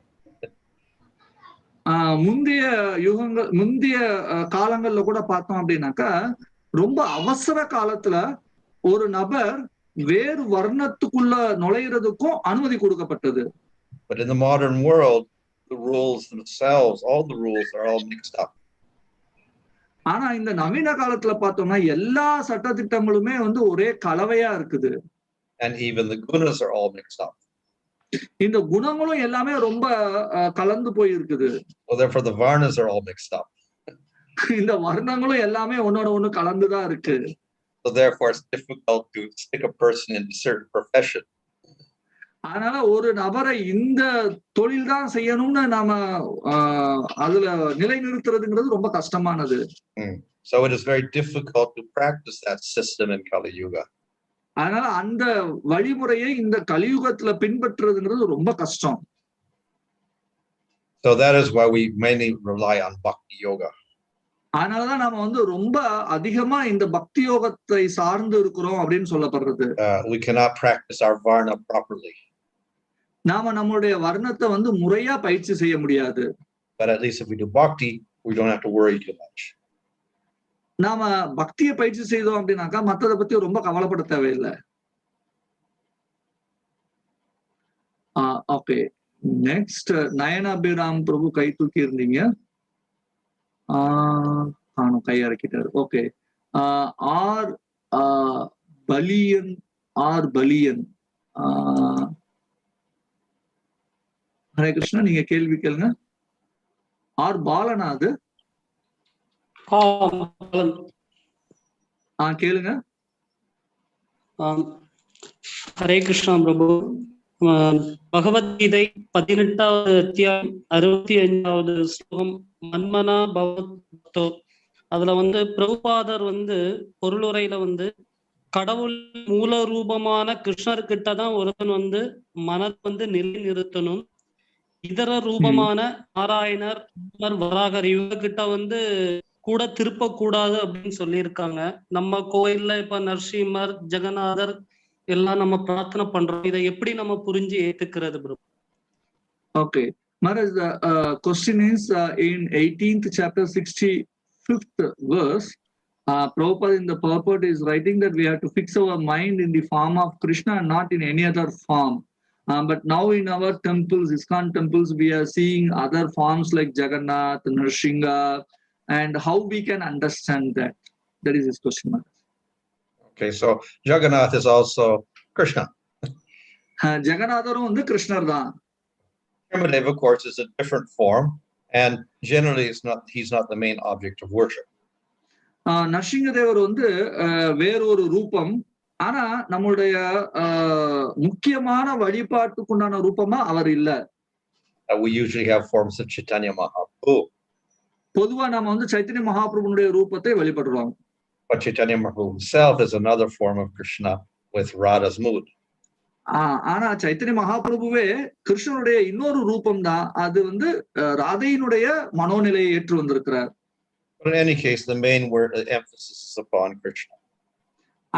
முந்தைய காலங்கள்ல கூட பார்த்தோம் அப்படின்னாக்கா, ரொம்ப அவசர காலத்துல ஒரு நபர் வேறு வர்ணத்துக்குள்ள நுழையிறதுக்கும் அனுமதி கொடுக்கப்பட்டது. But in the modern world, the rules themselves, all the rules are all mixed up. ஆனா இந்த நவீன காலத்துல பார்த்தோம்னா எல்லா சட்டதிட்டங்களுமே ஒரே கலவையா இருக்குது. And even the gunas are all mixed up. இந்த குணங்களும் எல்லாமே ரொம்ப கலந்து போய் இருக்குது. So therefore the varnas are all mixed up. இந்த வர்ணங்களும் எல்லாமே ஒன்னோட ஒண்ணு கலந்துதான் இருக்கு. So therefore it's difficult to stick a person in a certain profession. அதனால ஒரு நபரை இந்த தொழில் தான் செய்யணும்னு நாம அதுல நிலைநிறுத்துறதுங்கிறது ரொம்ப கஷ்டமானது. So it is very difficult to practice that system in Kali Yuga. அதனால அந்த வழிமுறையை இந்த கலியுகத்துல பின்பற்றுறதுங்கிறது ரொம்ப கஷ்டம். So that is why we mainly rely on bhakti yoga. அதனாலதான் நாம ரொம்ப அதிகமா இந்த பக்தி யோகத்தை சார்ந்து இருக்கிறோம் அப்படின்னு சொல்லப்படுறது. We cannot practice our varna properly. நாம நம்மளுடைய வர்ணத்தை முறையா பயிற்சி செய்ய முடியாது. But at least if we do bhakti, we don't have to worry too much. நாம பக்தியை பயிற்சி செய்தோம் அப்படின்னாக்கா மத்ததை பத்தி ரொம்ப கவலைப்பட தேவையில்லை. ஓகே, நெக்ஸ்ட் நயனாபிராம் பிரபு கை தூக்கி இருந்தீங்க, கை இறக்கிட்டாரு. ஓகே, ஆர் பலியன் ஹரே கிருஷ்ணா, நீங்க கேள்வி கேளுங்க. ஆர் பாலனா அது? கேளுங்க. ஹரே கிருஷ்ணா பிரபு. பகவத்கீதை 18வது அத்தியாயம் 65வது ஸ்லோகம் மன்மனா பவத்தோ. அதுல பிரபுபாதர் பொருளுரையில கடவுள் மூல ரூபமான கிருஷ்ணர்கிட்ட தான் ஒருவன் மனதை நிலைநிறுத்தணும். இதர ரூபமான நாராயணர், வராகர் இவங்கிட்ட கூட திருப்ப கூடாது அப்படின்னு சொல்லியிருக்காங்க. நம்ம கோயில்ல இப்ப நரசிம்மர், ஜெகநாதர் எல்லாம் நம்ம பிரார்த்தனை பண்றோம். இதை எப்படி நம்ம புரிஞ்சு ஏத்துக்கிறது bro? Okay, Maharaj, the question is in 18th chapter 65th verse, Prabhupada in the purport is writing that we have to fix our mind in the form of Krishna and not in any other form. But now in our temples, ISKCON temples, we are seeing other forms like Jagannath, Nrsimha, and how we can understand that? That is his question. Okay, so Jagannath is also Krishna. Jagannath Krishna da. Primitive, of course, is a different form, and generally he's not the main object of worship. Nrsimha Devar வேறொரு ரூபம். ஆனா நம்மளுடைய முக்கியமான வழிபாட்டுக்குண்டான ரூபமா அவர் இல்ல. We usually have forms of Chaitanya Mahaprabhu. பொதுவா நாம சைத்தன்ய மகாபிரபுனுடைய ரூபத்தை வழிபடுறோம். But Chaitanya Mahaprabhu himself is another form of Krishna with Radha's mood. ஆனா சைத்தன்ய மகாபிரபுவே கிருஷ்ணனுடைய இன்னொரு ரூபம் தான், அது வந்து ராதையினுடைய மனோநிலையை ஏற்று வந்திருக்கிறார். But in any case, the main word emphasis is upon Krishna.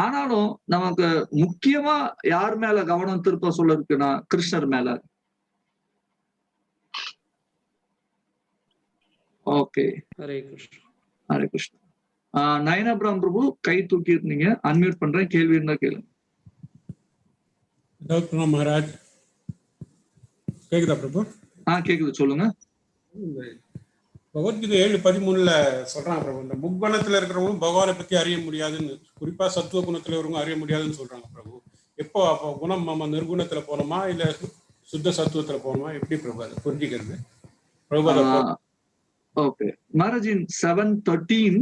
ஆனாலும் நமக்கு முக்கியமா யார் மேல கவனம் திருப்ப சொல்ல இருக்குன்னா கிருஷ்ணர் மேல. ஓகே, ஹரே கிருஷ்ணா. ஹரே கிருஷ்ணா. நயனாபிராம் பிரபு கை தூக்கி இருந்தீங்க, அன்மியூட் பண்றேன், கேள்வி இருந்தா கேளுங்க. டாக்டர் மகாராஜ் கேக்குதா பிரபு? கேக்குது, சொல்லுங்க. பகவத்கீதை 7:13 சொல்றாங்க பிரபு, இந்த முக்குணத்துல இருக்கிறவங்களும் பகவானை பத்தி அறிய முடியாதுன்னு, குறிப்பா சத்துவ குணத்துல இருக்கிறவங்க அறிய முடியாதுன்னு சொல்றாங்க பிரபு. எப்போ அப்போ குணம் நம்ம நிர்குணத்துல போனோமா இல்ல சுத்த சத்துவத்துல போனோமா, எப்படி பிரபு அது புரிஞ்சுக்கிறது? Okay, Maharaj, in 7:13,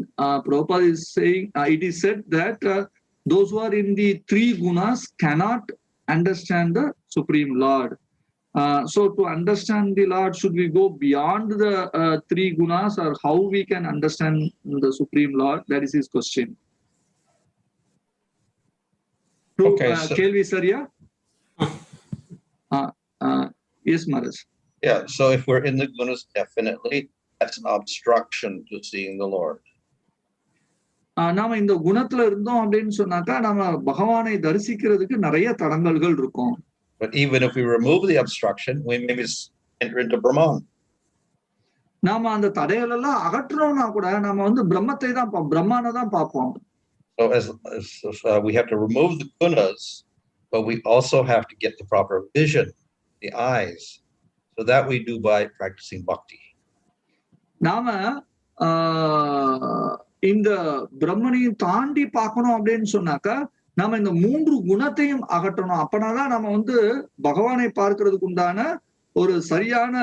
Prabhupada is saying, it is said that those who are in the three gunas cannot understand the Supreme Lord. So to understand the Lord, should we go beyond the three gunas, or how we can understand the Supreme Lord? That is his question. Okay, Kelvi Sarya? Yes, Maharaj. Yeah, so if we're in the gunas, definitely that's an obstruction to seeing the Lord. நாம இந்த குணத்துல இருந்தோம் அப்படின்னு சொன்னாக்கா நாம பகவானை தரிசிக்கிறதுக்கு நிறைய தடங்கல்கள் இருக்கும். But even if we remove the obstruction, we maybe enter into Brahman. நாம அந்த தடைகள் எல்லாம் அகற்றோம்னா கூட நாம வந்து பிரம்மத்தை தான் பிரம்மானை தான் பார்ப்போம். So as we have to remove the gunas, but we also have to get the proper vision, the eyes. So that we do by practicing bhakti. நாம இந்த பிரம்மனையும் தாண்டி பார்க்கணும் அப்படின்னு சொன்னாக்கா நாம இந்த மூன்று குணத்தையும் அகற்றணும். அப்பனாதான் நம்ம வந்து பகவானை பார்க்கிறதுக்கு உண்டான ஒரு சரியான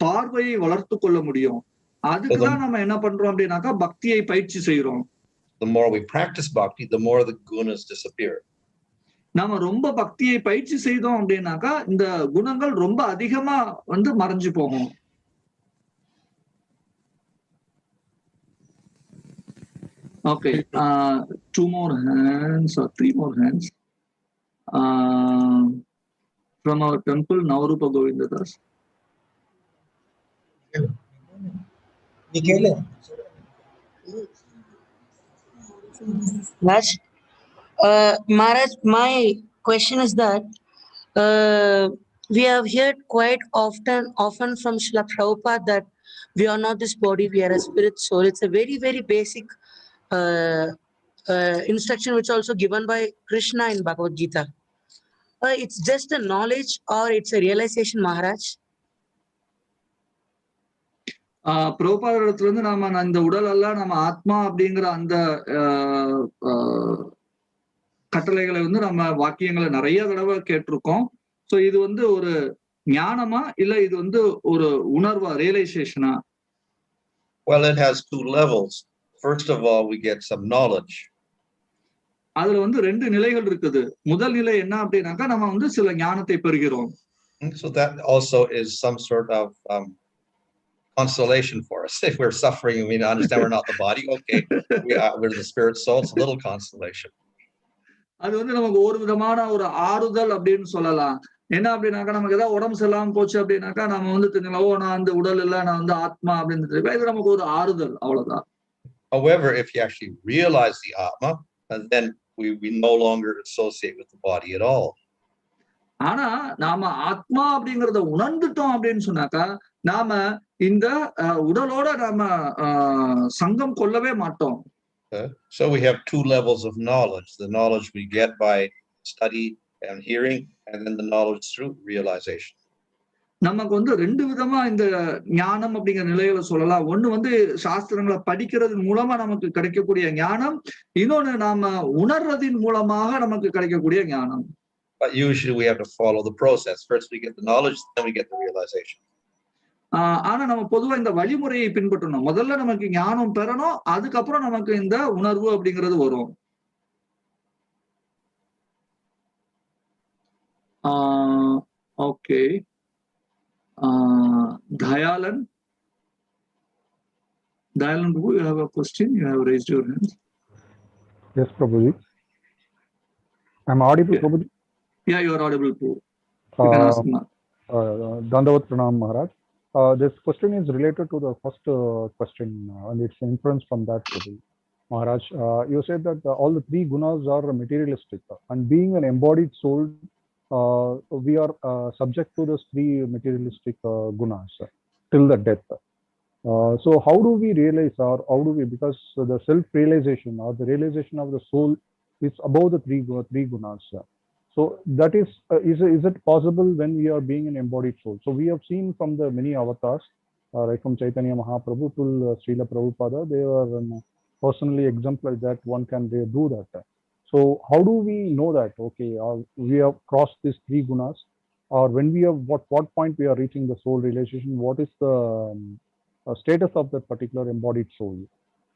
பார்வையை வளர்த்து கொள்ள முடியும். அதுக்குதான் நம்ம என்ன பண்றோம் அப்படின்னாக்கா பக்தியை பயிற்சி செய்யறோம். The more we practice bhakti, the more the gunas disappear. நாம ரொம்ப பக்தியை பயிற்சி செய்தோம் அப்படின்னாக்கா இந்த குணங்கள் ரொம்ப அதிகமா வந்து மறைஞ்சு போகும். Okay, two more hands or three more hands from our temple, Navarupa Govindadas. Maharaj, my question is that we have heard quite often from Srila Prabhupada that we are not this body, we are a spirit soul. It's a very, very basic instruction which also given by Krishna in Bhagavad Gita. It's just a knowledge or it's a realization, Maharaj? பிரபுபாதர் இடத்துல இருந்து நாம இந்த உடல் எல்லாம் நம்ம ஆத்மா அப்படிங்கிற அந்த கட்டளைகளை வந்து நம்ம வாக்கியங்களை நிறைய தடவை கேட்டிருக்கோம். சோ இது வந்து ஒரு ஞானமா இல்ல இது வந்து ஒரு உணர்வா, ரியலைசேஷனா? Well, it has two levels. First of all, we get some knowledge. அதுல வந்து ரெண்டு நிலைகள் இருக்குது. முதல் நிலை என்ன அப்படின்னாக்கா நம்ம வந்து சில ஞானத்தை பெறுகிறோம். So that also is some sort of consolation for us. If we're suffering and we understand we're not the body, okay, we're the spirit soul, it's a little consolation. அது வந்து நமக்கு ஒரு விதமான ஒரு ஆறுதல் அப்படின்னு சொல்லலாம். என்ன அப்படின்னாக்கா நமக்கு ஏதாவது உடம்பு சரியில்லாம போச்சு அப்படின்னாக்கா நம்ம வந்து தெரிஞ்சலாம், நான் அந்த உடல் இல்ல, நான் வந்து ஆத்மா அப்படின்னு இது நமக்கு ஒரு ஆறுதல், அவ்வளவுதான். However, if you actually realize the Atma, then we no longer associate with the body at all. ஆனா நாம ஆத்மா அப்படிங்கறத உணர்ந்துட்டோம் அப்படின்னு சொன்னாக்கா நாம இந்த உடலோட நாம சங்கம் கொள்ளவே மாட்டோம். So we have two levels of knowledge: the knowledge we get by study and hearing, and then the knowledge through realization. நமக்கு வந்து ரெண்டு விதமா இந்த ஞானம் அப்படிங்கிற நிலையில சொல்லலாம். ஒண்ணு வந்து சாஸ்திரங்களை படிக்கிறது மூலமா நமக்கு கிடைக்கக்கூடிய ஞானம், இன்னொன்னு நாம உணர்றதின் மூலமாக நமக்கு கிடைக்கக்கூடிய ஞானம். But usually we have to follow the process. First we get the knowledge, then we get the realization. ஆனா நம்ம பொதுவா இந்த வழிமுறையை பின்பற்றணும். முதல்ல நமக்கு ஞானம் பெறணும், அதுக்கப்புறம் நமக்கு இந்த உணர்வு அப்படிங்கிறது வரும். Okay, Dayalan, Prabhu, you have a question? You have raised your hand. Yes, Prabhuji. I'm audible, Yeah. Prabhuji? Yeah, you are audible too. You can ask now. Dandavat Pranam Maharaj. This question is related to the first question and its inference from that. Maharaj, you said that all the three gunas are materialistic, and being an embodied soul, we are subject to those three materialistic gunas till the death. So how do we realize, or how do we, because the self-realization or the realization of the soul is above the three gunas. So that is it possible when we are being an embodied soul? So we have seen from the many avatars, right from Chaitanya Mahaprabhu to Srila Prabhupada, they are personally exemplary that one can do that. So how do we know that, okay, we have crossed these three gunas, or when we have, what point we are reaching the soul realization, what is the status of that particular embodied soul?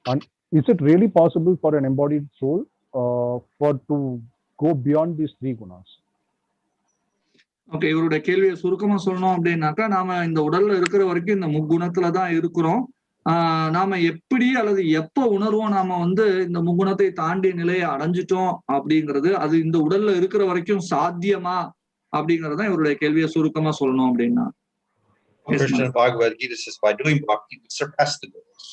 And is it really possible for an embodied soul to go beyond these three gunas? Okay, இவருடைய கேள்வியை சுருக்கமா சொல்லணும் அப்படின்னாக்கா, நாம இந்த உடல்ல இருக்கிற வரைக்கும் இந்த முக்குணத்துலதான் இருக்கிறோம். நாம எப்படி அல்லது எப்ப உணர்வோம் நாம இந்த முக்குணத்தை தாண்டிய நிலையை அடைஞ்சிட்டோம் அப்படிங்கிறது, அது இந்த உடல்ல இருக்கிற வரைக்கும் சாத்தியமா அப்படிங்கறதான் இவருடைய கேள்வியை சுருக்கமா சொல்லணும் அப்படின்னா. Krishna Bhagavad Gita says, by doing bhakti, we surpass the gunas.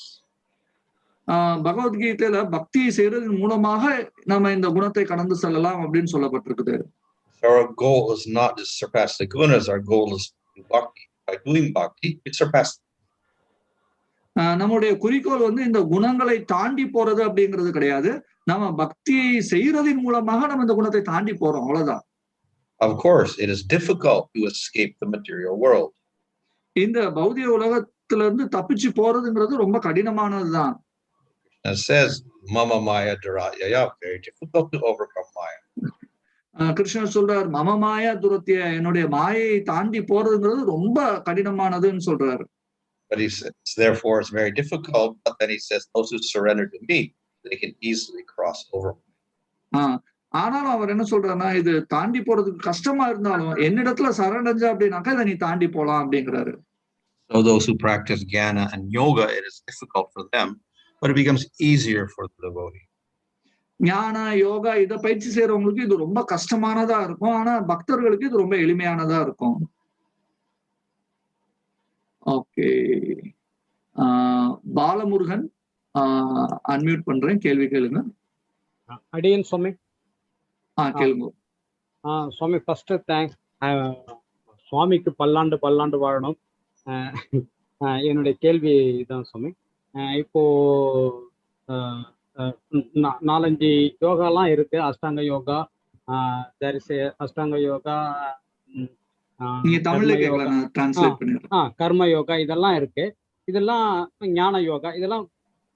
பகவத்கீதையில பக்தியை செய்யறதன் மூலமாக நாம இந்த குணத்தை கடந்து செல்லலாம் அப்படின்னு சொல்லப்பட்டிருக்குது. So our goal is not to surpass the gunas, our goal is to do bhakti. By doing bhakti, we surpass them. நம்முடைய குறிக்கோள் இந்த குணங்களை தாண்டி போறது அப்படிங்கிறது கிடையாது. நம்ம பக்தியை செய்யறதின் மூலமாக நம்ம இந்த குணத்தை தாண்டி போறோம், அவ்வளவுதான். Of course, it is difficult to escape the material world. இந்த பௌதிக உலகத்துல இருந்து தப்பிச்சு போறதுங்கிறது ரொம்ப கடினமானதுதான். It says, Mama Maya Duratya, very difficult to overcome Maya. கிருஷ்ணர் சொல்றார், மம மாயா துரத்திய, என்னுடைய மாயை தாண்டி போறதுங்கிறது ரொம்ப கடினமானதுன்னு சொல்றாரு. But he says, therefore, it's very difficult. But then he says, those who surrender to me, they can easily cross over. ஆனாலும் அவர் என்ன சொல்றாருன்னா, இது தாண்டி போறதுக்கு கஷ்டமா இருந்தாலும் என்னிடத்துல சரணடைஞ்சா அப்படின்னாக்கா இதை நீ தாண்டி போலாம் அப்படிங்கிறாரு. So those who practice jnana and yoga, it is difficult for them, but it becomes easier for the devotee. ஞான யோகா இதை பயிற்சி செய்யறவங்களுக்கு இது ரொம்ப கஷ்டமானதா இருக்கும், ஆனா பக்தர்களுக்கு இது ரொம்ப எளிமையானதா இருக்கும். ஓகே, பாலமுருகன் அன்மியூட் பண்றேன், கேள்வி கேளுங்க. அடியன் சுவாமி. கேளுங்க சுவாமி. First thanks. சுவாமிக்கு பல்லாண்டு வாழணும். என்னுடைய கேள்வி இதான் சுவாமி. இப்போ 4-5 யோகாலாம் இருக்கு. அஷ்டாங்க யோகா, அஷ்டாங்க யோகா, கர்ம யோகா, இதெல்லாம் இருக்கு. இதெல்லாம் ஞான யோகா, இதெல்லாம்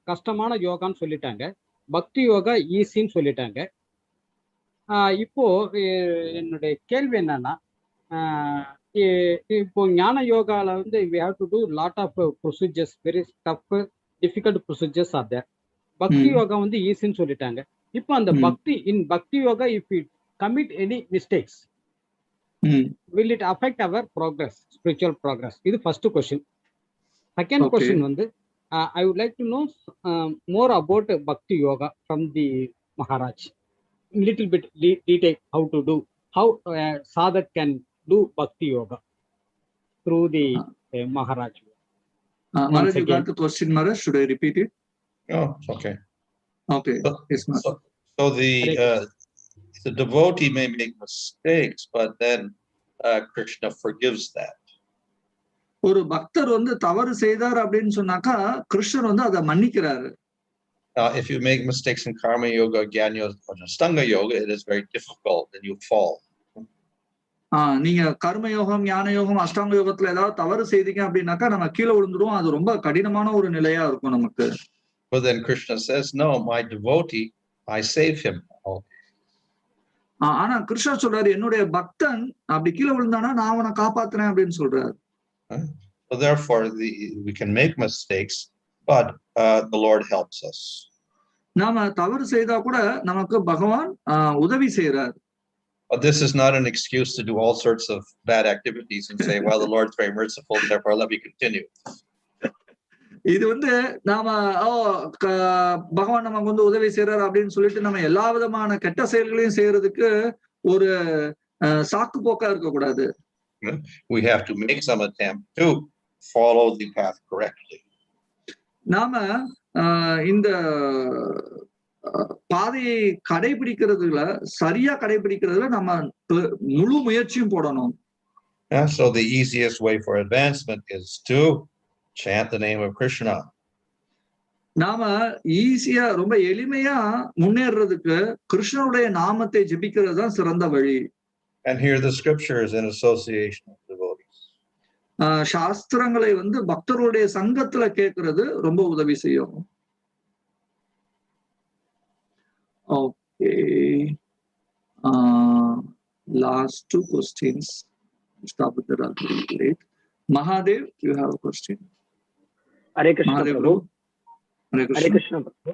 கஷ்டமான யோகான்னு சொல்லிட்டாங்க. பக்தி யோகா ஈஸின்னு சொல்லிட்டாங்க. இப்போ என்னுடைய கேள்வி என்னன்னா, இப்போ ஞான யோகால we have to do lot of procedures, very tough, difficult procedures are there. பக்தி யோகா ஈஸின்னு சொல்லிட்டாங்க. இப்போ அந்த பக்தி yoga, if we commit any mistakes, will it affect our progress, spiritual progress? இது first question. Second question I would like to know more about bhakti yoga from the Maharaj. Little bit detail how to do, how sadhak can do bhakti yoga through the Maharaj. Maharaj, you got the question, Maharaj? Should I repeat it? Oh, okay. Okay. So the devotee may make mistakes, but then Krishna forgives that. ஒரு பக்தர் தவறு செய்தார் அப்படின்னு சொன்னாக்கா கிருஷ்ணர் அதை மன்னிக்கிறாரு. If you make mistakes in karma yoga, jnana yoga, or ashtanga yoga, it is very difficult and you fall. நீங்க கர்ம யோகம், ஞான யோகம், அஷ்டாங்க யோகத்துல ஏதாவது தவறு செய்தீங்க அப்படின்னாக்கா நம்ம கீழே விழுந்துருவோம். அது ரொம்ப கடினமான ஒரு நிலையா இருக்கும் நமக்கு. But then Krishna says, no, my devotee, I save him. ஆனா கிருஷ்ணர் சொல்றாரு, என்னுடைய பக்தன் அப்படி கீழே விழுந்தானா நான் அவனை காப்பாத்துறேன் அப்படின்னு சொல்றாரு. So therefore we can make mistakes, but the Lord helps us. நாம தவறு செய்தா கூட நமக்கு பகவான் உதவி செய்றார். But this is not an excuse to do all sorts of bad activities and say, well, the Lord's very merciful, therefore let me continue. இது நாம பகவான் நமக்கு உதவி செய்யறாரு அப்படின்னு சொல்லிட்டு நம்ம எல்லா விதமான கெட்ட செயல்களையும் செய்யறதுக்கு ஒரு சாக்கு போக்கா இருக்கக்கூடாது. We have to make some attempt to follow the path correctly. நாம இந்த பாதையை கடைபிடிக்கிறதுல சரியா கடைபிடிக்கிறதுல நம்ம முழு முயற்சியும் போடணும். So the easiest way for advancement is to chant the name of Krishna. நாம ஈஸியா ரொம்ப எளிமையா முன்னேறதுக்கு கிருஷ்ணனுடைய நாமத்தை ஜெபிக்கிறது தான் சிறந்த வழி. And hear the scriptures in association with devotees. சாஸ்திரங்களை வந்து பக்தருடைய சங்கத்துல கேட்கறது ரொம்ப உதவி செய்யும். Okay. Last two questions. Stop with the late. Mahadev, you have a question. Hare Krishna Prabhu. Hare Krishna Prabhu.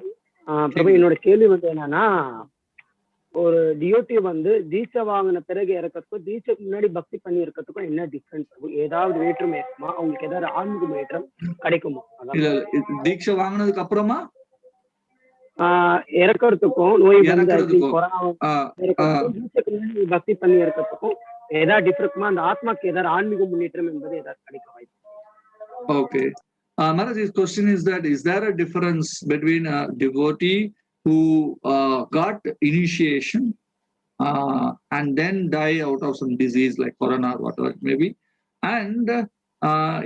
Prabhu, என்னோட கேள்வி வந்து என்னன்னா, ஒரு டியோட்டி வந்து தீட்சை வாங்கின பிறகு இறக்கிறதுக்கும் தீட்சைக்கு முன்னாடி பக்தி பண்ணி இருக்கிறதுக்கும் என்ன டிஃபரன்ஸ்? ஏதாவது வேற்றுமை இருக்குமா? அவங்களுக்கு ஏதாவது ஆன்மீக வேற்றம் கிடைக்குமா? தீட்சை வாங்கினதுக்கு அப்புறமா இறக்கிறதுக்கும் நோய் பக்தி பண்ணி இருக்கிறதுக்கும் ஏதாவது டிஃபரன்ஸ்மா? அந்த ஆத்மாக்கு ஏதாவது ஆன்மீக முன்னேற்றம் என்பது ஏதாவது கிடைக்க வாய்ப்பு? Okay. Maharaj, his question is that, is there a difference between a devotee who got initiation and then die out of some disease like corona or whatever it may be, and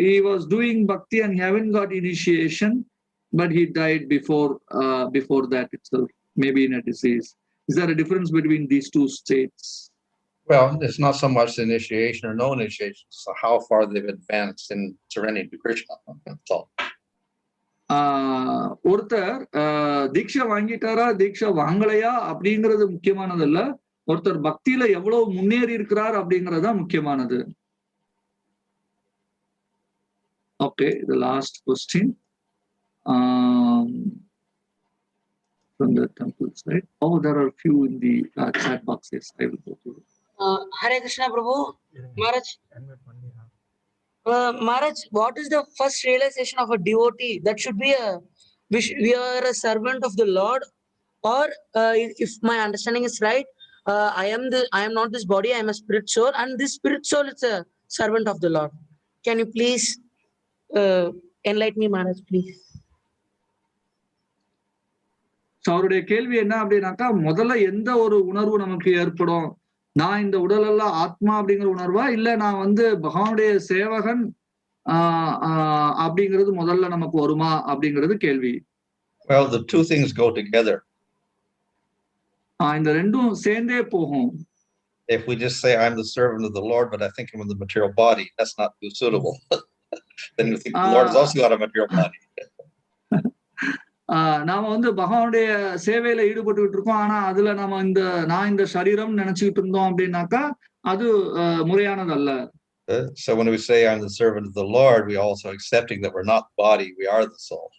he was doing bhakti and he haven't got initiation, but he died before that itself, maybe in a disease. Is there a difference between these two states? Well, it's not so much initiation or no initiation, so how far they've advanced in surrendering to Krishna. That's all. ஒருத்தர் தீட்சை வாங்கிட்டாரா தீட்சை வாங்கலையா அப்படிங்கிறது முக்கியமானது இல்ல, ஒருத்தர் பக்தியில எவ்வளவு முன்னேறி இருக்கிறார் அப்படிங்கறதா முக்கியமானது. Okay, the last question from the temple side. Oh, there are a few in the chat boxes. I will go through. Hare Krishna Prabhu. Maharaj, Maharaj, what is the first realization of a devotee? That should be we are a servant of the Lord, or if my understanding is right, I am not this body, I am a spirit soul, and this spirit soul is a servant of the Lord. Can you please enlighten me, Maharaj, please? அவருடைய கேள்வி என்ன அப்படின்னாக்கா, முதல்ல எந்த ஒரு உணர்வு நமக்கு ஏற்படும்? நான் இந்த உடல் எல்லாம் ஆத்மா அப்படிங்கிற உணர்வா, இல்ல நான் வந்து பகவானுடைய சேவகன் அப்படிங்கிறது முதல்ல நமக்கு வருமா அப்படிங்கிறது கேள்வி. Well, the two things go together. இந்த ரெண்டும் சேர்ந்தே போகும். If we just say I'm the servant of the Lord, but I think I'm in the material body, that's not too suitable. Then you think the Lord has also got a material body. நாம வந்து பகவானுடைய சேவையில ஈடுபட்டுக்கிட்டு இருக்கோம், ஆனா அதுல நம்ம நான் இந்த சரீரம் நினைச்சுக்கிட்டு இருந்தோம் அப்படின்னாக்கா அது முறையானது அல்ல. So when we say I'm the servant of the Lord, we also accepting that we're not body, we are the soul.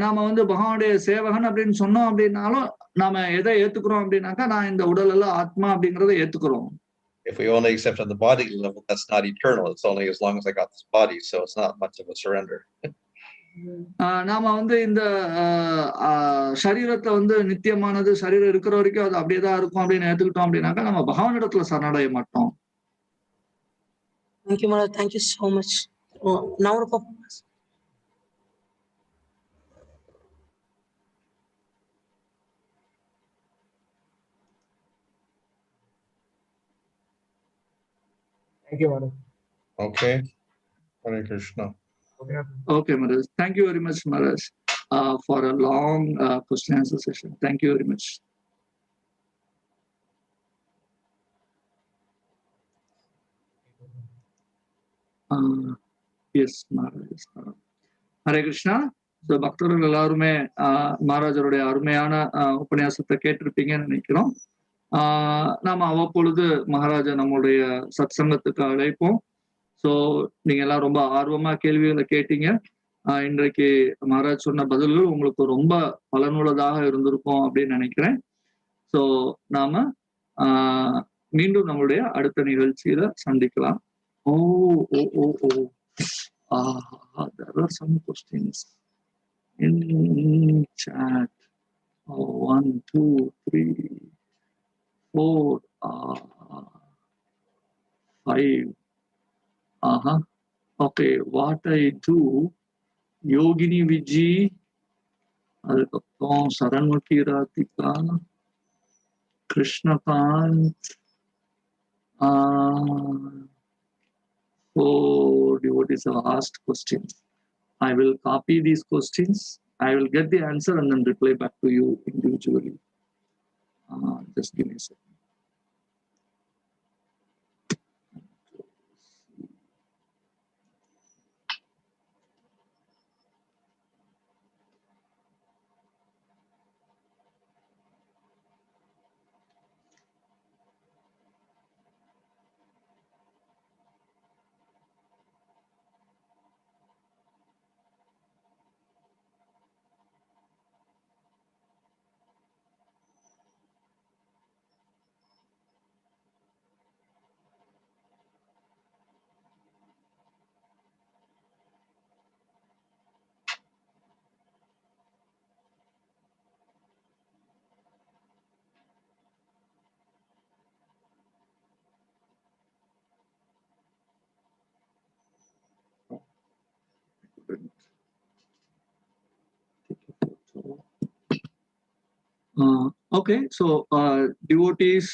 நாம வந்து பகவானுடைய சேவகன் அப்படின்னு சொன்னோம் அப்படின்னாலும் நாம எதை ஏத்துக்கிறோம் அப்படின்னாக்கா, நான் இந்த உடல் எல்லாம் ஆத்மா அப்படிங்கறத ஏத்துக்கிறோம். If we only accept on the body level, that's not eternal. It's only as long as I got this body, so it's not much of a surrender. நாம வந்து இந்த சரீரத்தை வந்து நித்தியமானது, சரீரம் இருக்கிற வரைக்கும் அது அப்படியேதான் இருக்கும் அப்படின்னு ஏத்துக்கிட்டோம் அப்படின்னாக்கா நம்ம பகவான் இடத்துல சரணடைய மாட்டோம். Thank you, Maharaj. Thank you so much. Now, thank you, Maharaj. Okay. Hare Krishna. Okay, Maharaj. Thank you very much, Maharaj, for a long question and answer session. Thank you very much. Yes, Maharaj. Hare Krishna. So, பக்தர்கள் எல்லாருமே மகாராஜருடைய அருமையான உபன்யாசத்தை கேட்டிருப்பீங்கன்னு நினைக்கிறோம். நாம அவ்வப்பொழுது மகாராஜா நம்மளுடைய சத் சங்கத்துக்கு அழைப்போம். ஸோ நீங்க எல்லாம் ரொம்ப ஆர்வமா கேள்விகளை கேட்டீங்க. இன்றைக்கு மகாராஜ் சொன்ன பதில்கள் உங்களுக்கு ரொம்ப பலனுள்ளதாக இருந்திருக்கும் அப்படின்னு நினைக்கிறேன். ஸோ நாம மீண்டும் நம்மளுடைய அடுத்த நிகழ்ச்சியில சந்திக்கலாம். There are some questions in chat. 1, 2, 3, 4. 5. Okay, what I do, Yogini Viji, அதுக்கப்புறம் சரண்முகி Radhika, Krishnakanth, 4 devotees have asked questions. I will copy these questions. I will get the answer and then reply back to you individually. Just give me a second. Okay, so devotees.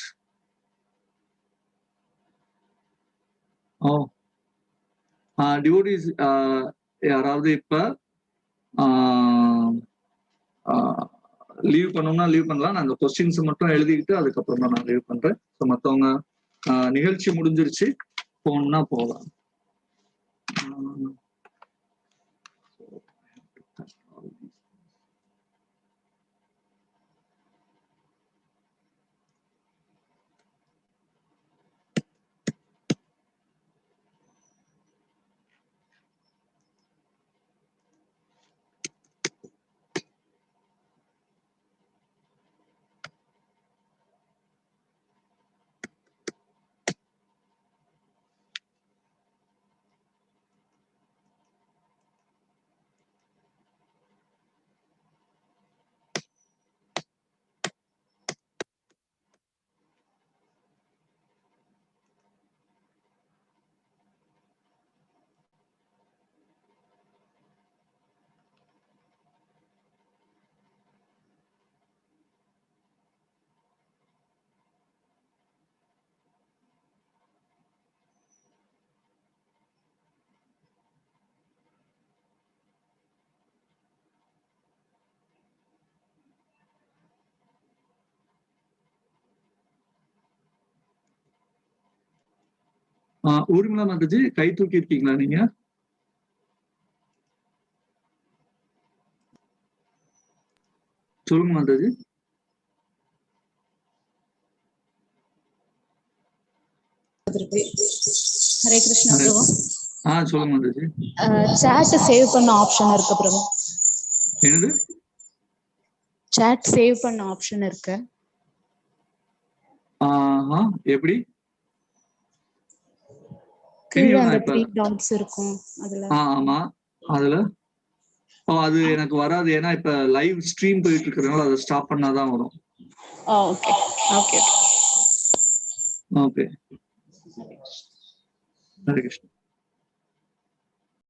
Devotees யாராவது இப்ப leave பண்ணோம்னா leave பண்ணலாம். நான் அந்த questions மட்டும் எழுதிக்கிட்டு அதுக்கப்புறம் தான் நான் லீவ் பண்றேன். ஸோ மற்றவங்க நிகழ்ச்சி முடிஞ்சிருச்சு, போகணும்னா போகலாம். ஊர்மிளா மாதாஜி, கை தூக்கி இருக்கீங்களா நீங்க? சொல்லுங்க மாதாஜி. ஹரே கிருஷ்ணா பிரபு. சொல்லுங்க மாதாஜி. சாட் சேவ் பண்ண ஆப்ஷன் இருக்கு பிரபு. என்னது? சாட் சேவ் பண்ண ஆப்ஷன் இருக்கு. எப்படி? கீழ அந்த 3 டாட்ஸ் இருக்கும் அதுல. ஆமா, அதுல அது எனக்கு வராது. ஏன்னா இப்ப லைவ் ஸ்ட்ரீம் போயிட்டு இருக்கறதுனால அதை ஸ்டாப் பண்ணாதான் வரும். Okay okay okay. Hare Krishna.